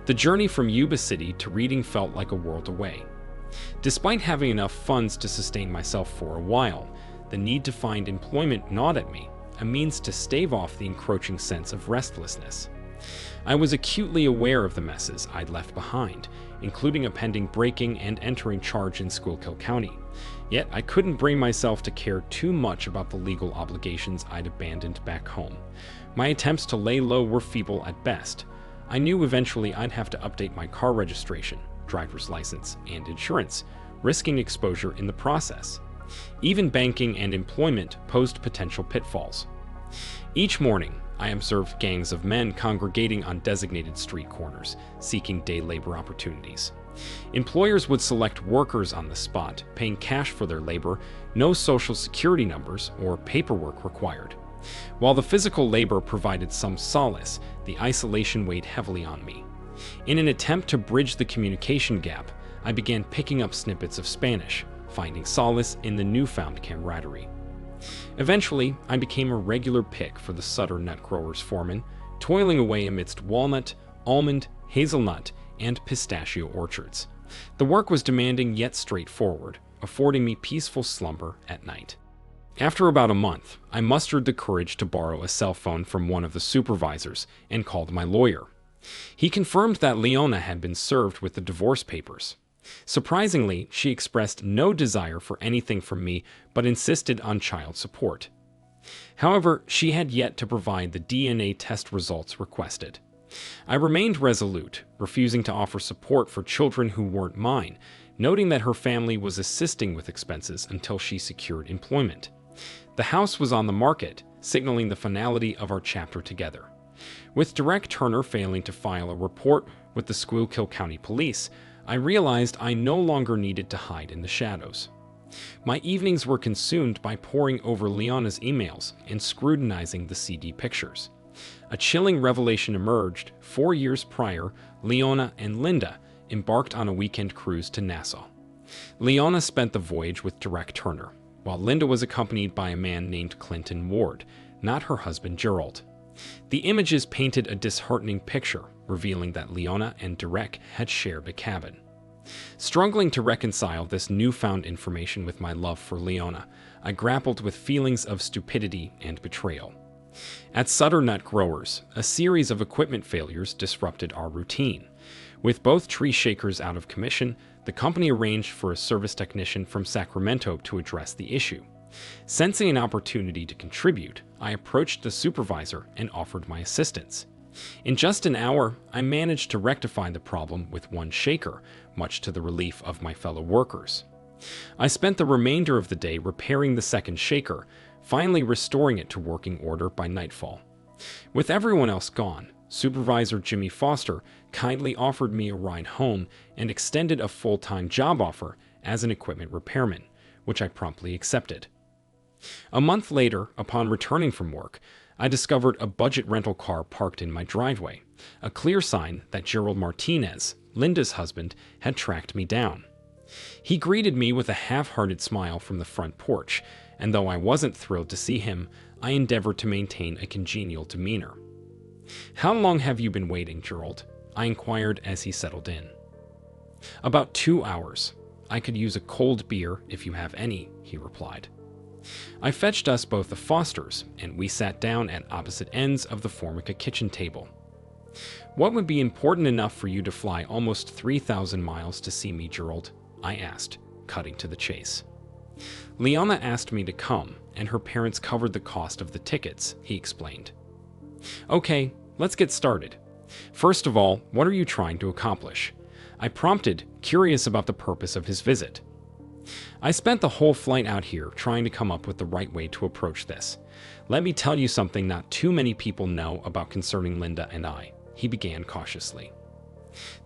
The journey from Yuba City to Reading felt like a world away. Despite having enough funds to sustain myself for a while, the need to find employment gnawed at me, a means to stave off the encroaching sense of restlessness. I was acutely aware of the messes I'd left behind, including a pending breaking and entering charge in Schuylkill County. Yet I couldn't bring myself to care too much about the legal obligations I'd abandoned back home. My attempts to lay low were feeble at best. I knew eventually I'd have to update my car registration, driver's license, and insurance, risking exposure in the process. Even banking and employment posed potential pitfalls. Each morning, I observed gangs of men congregating on designated street corners, seeking day labor opportunities. Employers would select workers on the spot, paying cash for their labor, no social security numbers or paperwork required. While the physical labor provided some solace, the isolation weighed heavily on me. In an attempt to bridge the communication gap, I began picking up snippets of Spanish, finding solace in the newfound camaraderie. Eventually, I became a regular pick for the Sutter nut growers foreman, toiling away amidst walnut, almond, hazelnut, and pistachio orchards. The work was demanding yet straightforward, affording me peaceful slumber at night. After about a month, I mustered the courage to borrow a cell phone from one of the supervisors and called my lawyer. He confirmed that Leona had been served with the divorce papers. Surprisingly, she expressed no desire for anything from me but insisted on child support. However, she had yet to provide the DNA test results requested. I remained resolute, refusing to offer support for children who weren't mine, noting that her family was assisting with expenses until she secured employment. The house was on the market, signaling the finality of our chapter together. With Direct Turner failing to file a report with the Schuylkill County Police, I realized I no longer needed to hide in the shadows. My evenings were consumed by poring over Leona's emails and scrutinizing the CD pictures. A chilling revelation emerged. 4 years prior, Leona and Linda embarked on a weekend cruise to Nassau. Leona spent the voyage with Direct Turner, while Linda was accompanied by a man named Clinton Ward, not her husband Gerald. The images painted a disheartening picture, revealing that Leona and Direct had shared a cabin. Struggling to reconcile this newfound information with my love for Leona, I grappled with feelings of stupidity and betrayal. At Sutter Nut Growers, a series of equipment failures disrupted our routine. With both tree shakers out of commission, the company arranged for a service technician from Sacramento to address the issue. Sensing an opportunity to contribute, I approached the supervisor and offered my assistance. In just an hour, I managed to rectify the problem with one shaker, much to the relief of my fellow workers. I spent the remainder of the day repairing the second shaker, finally restoring it to working order by nightfall. With everyone else gone, Supervisor Jimmy Foster kindly offered me a ride home and extended a full-time job offer as an equipment repairman, which I promptly accepted. A month later, upon returning from work, I discovered a budget rental car parked in my driveway, a clear sign that Gerald Martinez, Linda's husband, had tracked me down. He greeted me with a half-hearted smile from the front porch, and though I wasn't thrilled to see him, I endeavored to maintain a congenial demeanor. "How long have you been waiting, Gerald?" I inquired as he settled in. "About 2 hours. I could use a cold beer if you have any," he replied. I fetched us both the Fosters, and we sat down at opposite ends of the Formica kitchen table. "What would be important enough for you to fly almost 3,000 miles to see me, Gerald?" I asked, cutting to the chase. "Leona asked me to come, and her parents covered the cost of the tickets," he explained. "Okay, let's get started. First of all, what are you trying to accomplish?" I prompted, curious about the purpose of his visit. "I spent the whole flight out here trying to come up with the right way to approach this. Let me tell you something not too many people know about concerning Linda and I," he began cautiously.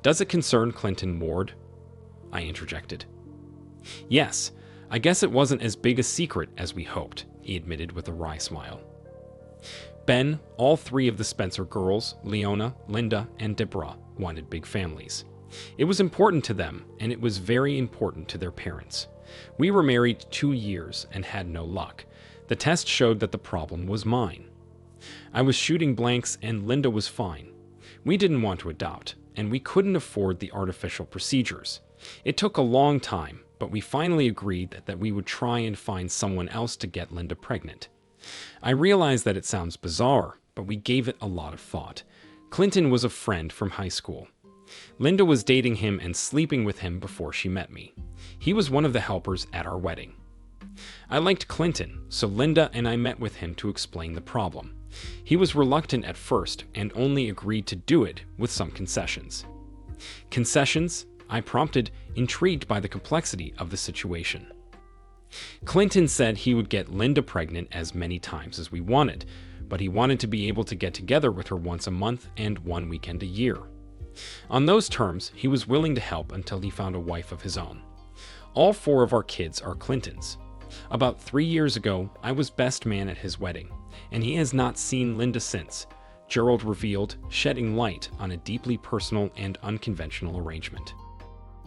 "Does it concern Clinton Ward?" I interjected. "Yes, I guess it wasn't as big a secret as we hoped," he admitted with a wry smile. Ben, all 3 of the Spencer girls, Leona, Linda, and Deborah, wanted big families. It was important to them, and it was very important to their parents. We were married 2 years and had no luck. The test showed that the problem was mine. I was shooting blanks and Linda was fine. We didn't want to adopt, and we couldn't afford the artificial procedures. It took a long time, but we finally agreed that we would try and find someone else to get Linda pregnant. I realize that it sounds bizarre, but we gave it a lot of thought. Clinton was a friend from high school. Linda was dating him and sleeping with him before she met me. He was one of the helpers at our wedding. I liked Clinton, so Linda and I met with him to explain the problem. He was reluctant at first and only agreed to do it with some concessions. "Concessions?" I prompted, intrigued by the complexity of the situation. "Clinton said he would get Linda pregnant as many times as we wanted, but he wanted to be able to get together with her once a month and 1 weekend a year. On those terms, he was willing to help until he found a wife of his own. All 4 of our kids are Clintons. About 3 years ago, I was best man at his wedding, and he has not seen Linda since," Gerald revealed, shedding light on a deeply personal and unconventional arrangement.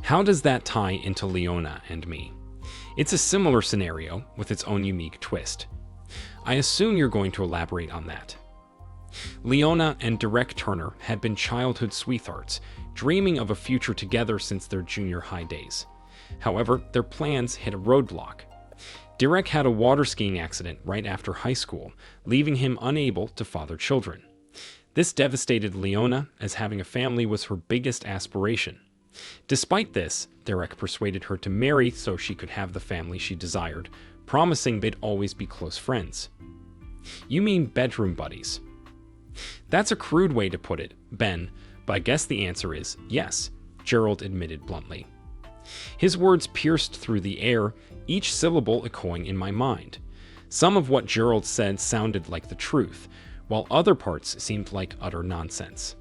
"How does that tie into Leona and me?" "It's a similar scenario with its own unique twist. I assume you're going to elaborate on that." Leona and Direct Turner had been childhood sweethearts, dreaming of a future together since their junior high days. However, their plans hit a roadblock. Derek had a water skiing accident right after high school, leaving him unable to father children. This devastated Leona, as having a family was her biggest aspiration. Despite this, Derek persuaded her to marry so she could have the family she desired, promising they'd always be close friends. You mean bedroom buddies? That's a crude way to put it, Ben, but I guess the answer is yes, Gerald admitted bluntly. His words pierced through the air, each syllable echoing in my mind. Some of what Gerald said sounded like the truth, while other parts seemed like utter nonsense.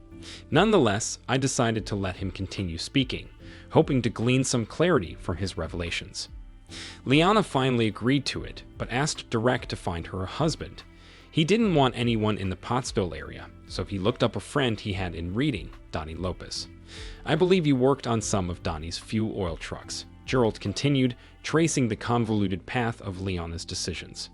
Nonetheless, I decided to let him continue speaking, hoping to glean some clarity from his revelations. Liana finally agreed to it, but asked Derek to find her a husband. He didn't want anyone in the Pottsville area, so he looked up a friend he had in reading, Donnie Lopez. I believe you worked on some of Donnie's fuel oil trucks, Gerald continued, tracing the convoluted path of Liana's decisions.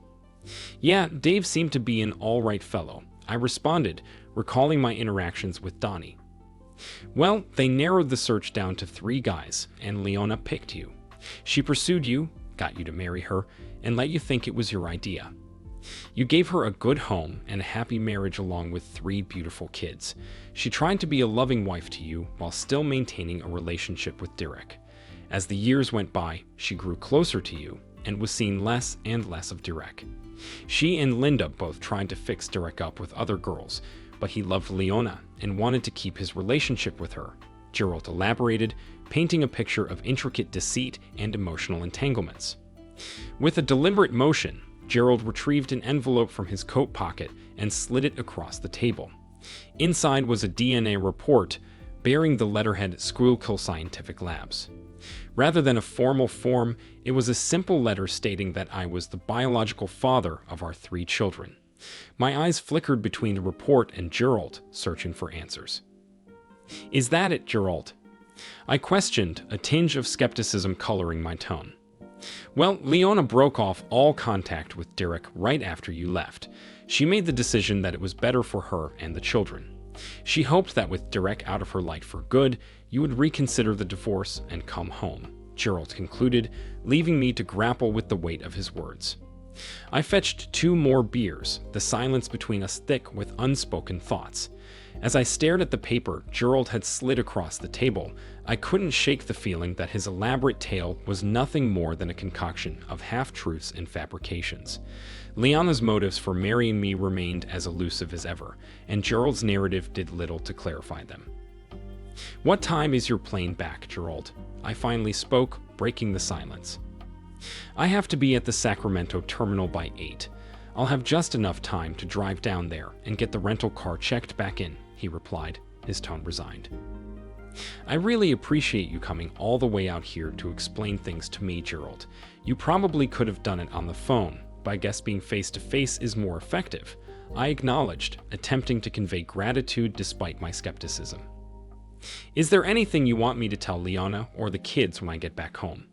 Yeah, Dave seemed to be an all-right fellow, I responded, recalling my interactions with Donnie. Well, they narrowed the search down to 3 guys, and Leona picked you. She pursued you, got you to marry her, and let you think it was your idea. You gave her a good home and a happy marriage along with 3 beautiful kids. She tried to be a loving wife to you while still maintaining a relationship with Derek. As the years went by, she grew closer to you and was seeing less and less of Derek. She and Linda both tried to fix Derek up with other girls, but he loved Leona and wanted to keep his relationship with her. Gerald elaborated, painting a picture of intricate deceit and emotional entanglements. With a deliberate motion, Gerald retrieved an envelope from his coat pocket and slid it across the table. Inside was a DNA report bearing the letterhead Schuylkill Scientific Labs. Rather than a formal form, it was a simple letter stating that I was the biological father of our 3 children. My eyes flickered between the report and Gerald, searching for answers. Is that it, Gerald? I questioned, a tinge of skepticism coloring my tone. Well, Leona broke off all contact with Derek right after you left. She made the decision that it was better for her and the children. She hoped that with Derek out of her life for good, you would reconsider the divorce and come home, Gerald concluded, leaving me to grapple with the weight of his words. I fetched 2 more beers, the silence between us thick with unspoken thoughts. As I stared at the paper Gerald had slid across the table, I couldn't shake the feeling that his elaborate tale was nothing more than a concoction of half-truths and fabrications. Leona's motives for marrying me remained as elusive as ever, and Gerald's narrative did little to clarify them. What time is your plane back, Gerald? I finally spoke, breaking the silence. I have to be at the Sacramento terminal by 8. I'll have just enough time to drive down there and get the rental car checked back in, he replied, his tone resigned. I really appreciate you coming all the way out here to explain things to me, Gerald. You probably could have done it on the phone, but I guess being face-to-face is more effective, I acknowledged, attempting to convey gratitude despite my skepticism. Is there anything you want me to tell Leona or the kids when I get back home?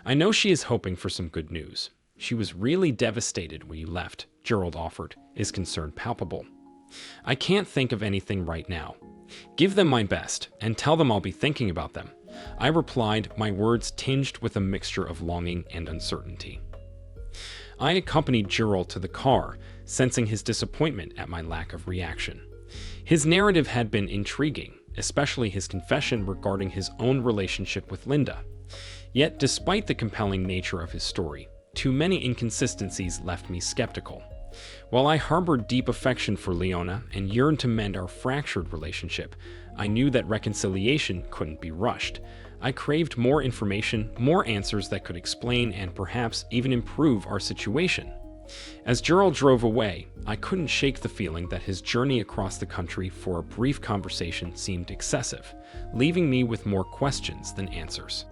I know she is hoping for some good news. She was really devastated when you left, Gerald offered, his concern palpable. I can't think of anything right now. Give them my best, and tell them I'll be thinking about them. I replied, my words tinged with a mixture of longing and uncertainty. I accompanied Gerald to the car, sensing his disappointment at my lack of reaction. His narrative had been intriguing, especially his confession regarding his own relationship with Linda. Yet, despite the compelling nature of his story, too many inconsistencies left me skeptical. While I harbored deep affection for Leona and yearned to mend our fractured relationship, I knew that reconciliation couldn't be rushed. I craved more information, more answers that could explain and perhaps even improve our situation. As Gerald drove away, I couldn't shake the feeling that his journey across the country for a brief conversation seemed excessive, leaving me with more questions than answers.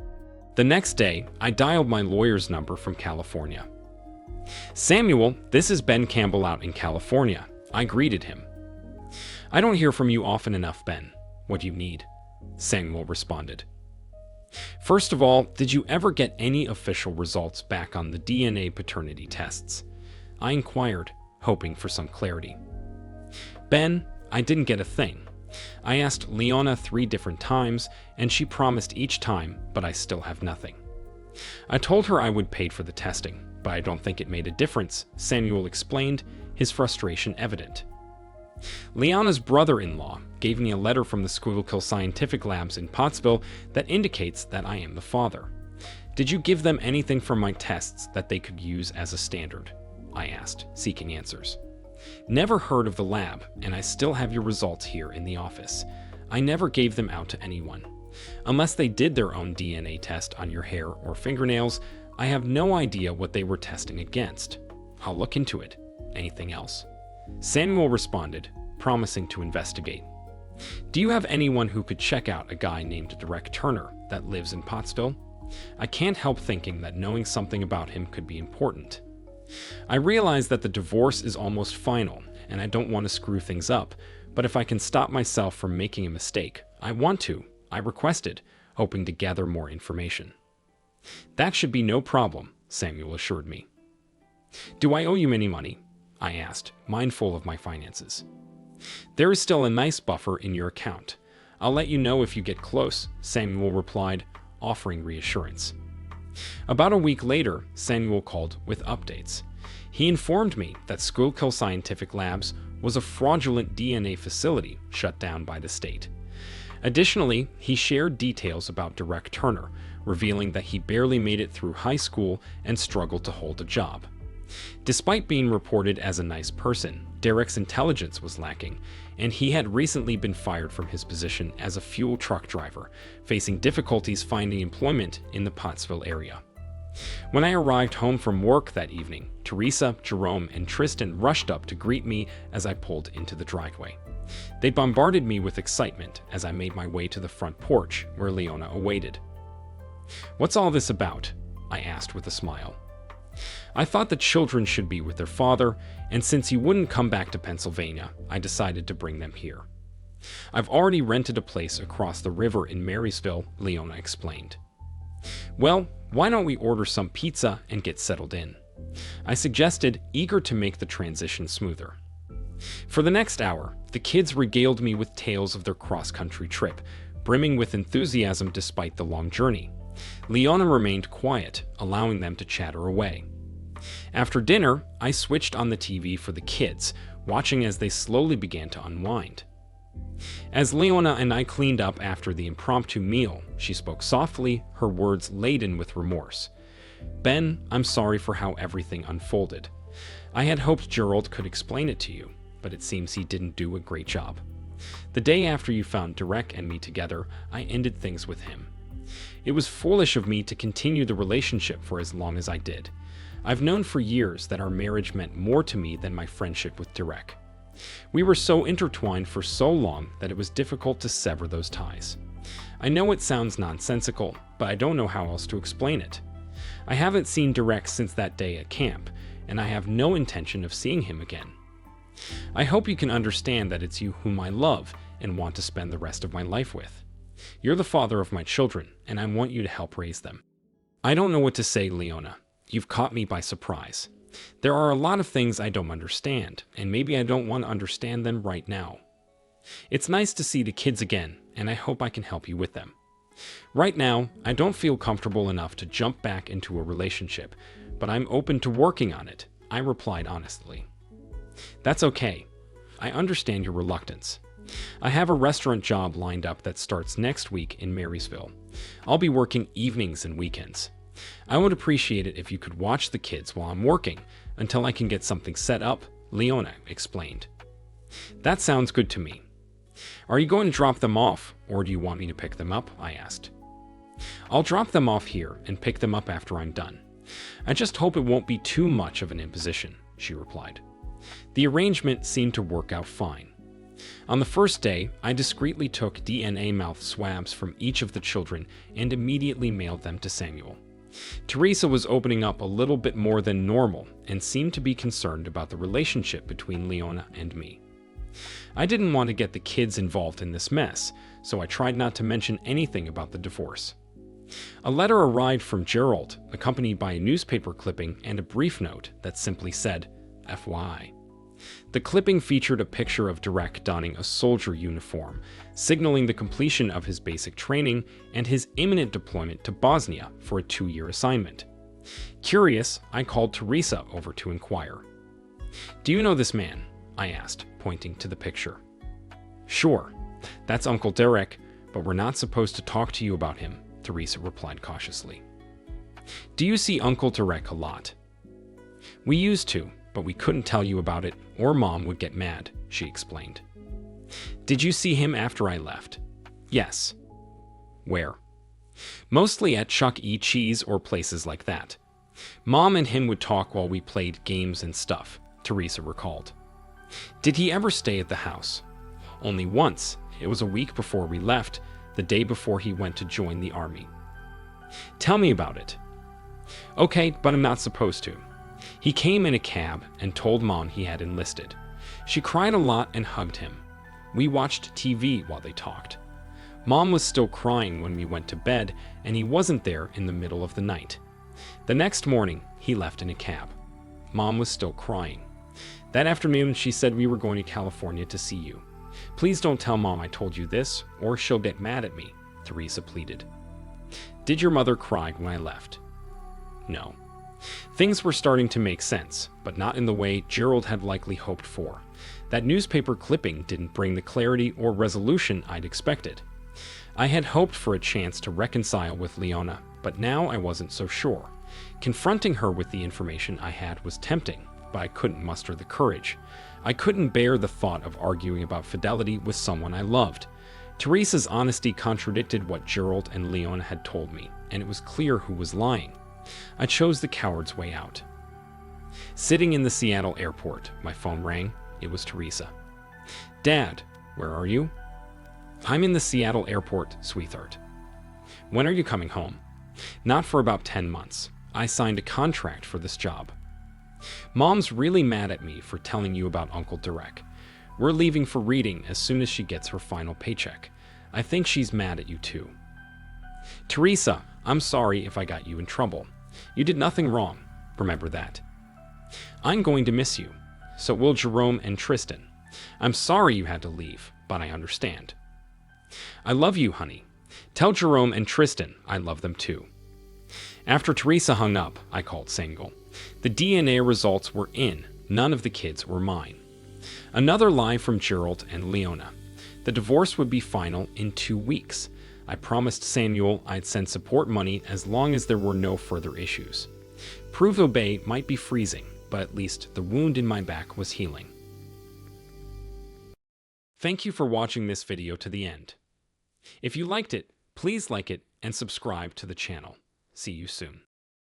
The next day, I dialed my lawyer's number from California. Samuel, this is Ben Campbell out in California. I greeted him. I don't hear from you often enough, Ben. What do you need? Samuel responded. First of all, did you ever get any official results back on the DNA paternity tests? I inquired, hoping for some clarity. Ben, I didn't get a thing. I asked Leona 3 different times, and she promised each time, but I still have nothing. I told her I would pay for the testing, but I don't think it made a difference, Samuel explained, his frustration evident. Leona's brother-in-law gave me a letter from the Schuylkill Scientific Labs in Pottsville that indicates that I am the father. Did you give them anything from my tests that they could use as a standard? I asked, seeking answers. Never heard of the lab, and I still have your results here in the office. I never gave them out to anyone. Unless they did their own DNA test on your hair or fingernails, I have no idea what they were testing against. I'll look into it. Anything else? Samuel responded, promising to investigate. Do you have anyone who could check out a guy named Derek Turner that lives in Pottsville? I can't help thinking that knowing something about him could be important. I realize that the divorce is almost final, and I don't want to screw things up, but if I can stop myself from making a mistake, I want to, I requested, hoping to gather more information. That should be no problem, Samuel assured me. Do I owe you any money? I asked, mindful of my finances. There is still a nice buffer in your account. I'll let you know if you get close, Samuel replied, offering reassurance. About a week later, Samuel called with updates. He informed me that Schuylkill Scientific Labs was a fraudulent DNA facility shut down by the state. Additionally, he shared details about Derek Turner, revealing that he barely made it through high school and struggled to hold a job. Despite being reported as a nice person, Derek's intelligence was lacking, and he had recently been fired from his position as a fuel truck driver, facing difficulties finding employment in the Pottsville area. When I arrived home from work that evening, Teresa, Jerome, and Tristan rushed up to greet me as I pulled into the driveway. They bombarded me with excitement as I made my way to the front porch where Leona awaited. "What's all this about?" I asked with a smile. I thought the children should be with their father, and since he wouldn't come back to Pennsylvania, I decided to bring them here. I've already rented a place across the river in Marysville, Leona explained. Well, why don't we order some pizza and get settled in? I suggested, eager to make the transition smoother. For the next hour, the kids regaled me with tales of their cross-country trip, brimming with enthusiasm despite the long journey. Leona remained quiet, allowing them to chatter away. After dinner, I switched on the TV for the kids, watching as they slowly began to unwind. As Leona and I cleaned up after the impromptu meal, she spoke softly, her words laden with remorse. "Ben, I'm sorry for how everything unfolded. I had hoped Gerald could explain it to you, but it seems he didn't do a great job. The day after you found Derek and me together, I ended things with him. It was foolish of me to continue the relationship for as long as I did. I've known for years that our marriage meant more to me than my friendship with Derek. We were so intertwined for so long that it was difficult to sever those ties. I know it sounds nonsensical, but I don't know how else to explain it. I haven't seen Derek since that day at camp, and I have no intention of seeing him again. I hope you can understand that it's you whom I love and want to spend the rest of my life with. You're the father of my children, and I want you to help raise them." I don't know what to say, Leona. You've caught me by surprise. There are a lot of things I don't understand, and maybe I don't want to understand them right now. It's nice to see the kids again, and I hope I can help you with them. Right now, I don't feel comfortable enough to jump back into a relationship, but I'm open to working on it, I replied honestly. That's okay. I understand your reluctance. I have a restaurant job lined up that starts next week in Marysville. I'll be working evenings and weekends. I would appreciate it if you could watch the kids while I'm working until I can get something set up, Leona explained. That sounds good to me. Are you going to drop them off, or do you want me to pick them up? I asked. I'll drop them off here and pick them up after I'm done. I just hope it won't be too much of an imposition, she replied. The arrangement seemed to work out fine. On the first day, I discreetly took DNA mouth swabs from each of the children and immediately mailed them to Samuel. Teresa was opening up a little bit more than normal and seemed to be concerned about the relationship between Leona and me. I didn't want to get the kids involved in this mess, so I tried not to mention anything about the divorce. A letter arrived from Gerald, accompanied by a newspaper clipping and a brief note that simply said, FYI. The clipping featured a picture of Durek donning a soldier uniform, signaling the completion of his basic training and his imminent deployment to Bosnia for a 2-year assignment. Curious, I called Teresa over to inquire. "Do you know this man?" I asked, pointing to the picture. "Sure, that's Uncle Derek, but we're not supposed to talk to you about him," Teresa replied cautiously. "Do you see Uncle Derek a lot?" "We used to, but we couldn't tell you about it, or Mom would get mad," she explained. "Did you see him after I left?" "Yes." "Where?" "Mostly at Chuck E. Cheese or places like that. Mom and him would talk while we played games and stuff," Teresa recalled. "Did he ever stay at the house?" "Only once. It was a week before we left, the day before he went to join the army." "Tell me about it." "Okay, but I'm not supposed to. He came in a cab and told Mom he had enlisted. She cried a lot and hugged him. We watched TV while they talked. Mom was still crying when we went to bed, and he wasn't there in the middle of the night. The next morning, he left in a cab. Mom was still crying. That afternoon, she said we were going to California to see you. Please don't tell Mom I told you this, or she'll get mad at me," Teresa pleaded. "Did your mother cry when I left?" "No." Things were starting to make sense, but not in the way Gerald had likely hoped for. That newspaper clipping didn't bring the clarity or resolution I'd expected. I had hoped for a chance to reconcile with Leona, but now I wasn't so sure. Confronting her with the information I had was tempting, but I couldn't muster the courage. I couldn't bear the thought of arguing about fidelity with someone I loved. Teresa's honesty contradicted what Gerald and Leona had told me, and it was clear who was lying. I chose the coward's way out. Sitting in the Seattle airport, my phone rang. It was Teresa. "Dad, where are you?" "I'm in the Seattle airport, sweetheart." "When are you coming home?" "Not for about 10 months. I signed a contract for this job." "Mom's really mad at me for telling you about Uncle Derek. We're leaving for Reading as soon as she gets her final paycheck. I think she's mad at you too." "Teresa, I'm sorry if I got you in trouble. You did nothing wrong. Remember that." "I'm going to miss you. So will Jerome and Tristan. I'm sorry you had to leave, but I understand." "I love you, honey. Tell Jerome and Tristan I love them too." After Teresa hung up, I called Sangal. The DNA results were in. None of the kids were mine. Another lie from Gerald and Leona. The divorce would be final in 2 weeks. I promised Samuel I'd send support money as long as there were no further issues. Provo Bay might be freezing, but at least the wound in my back was healing. Thank you for watching this video to the end. If you liked it, please like it and subscribe to the channel. See you soon.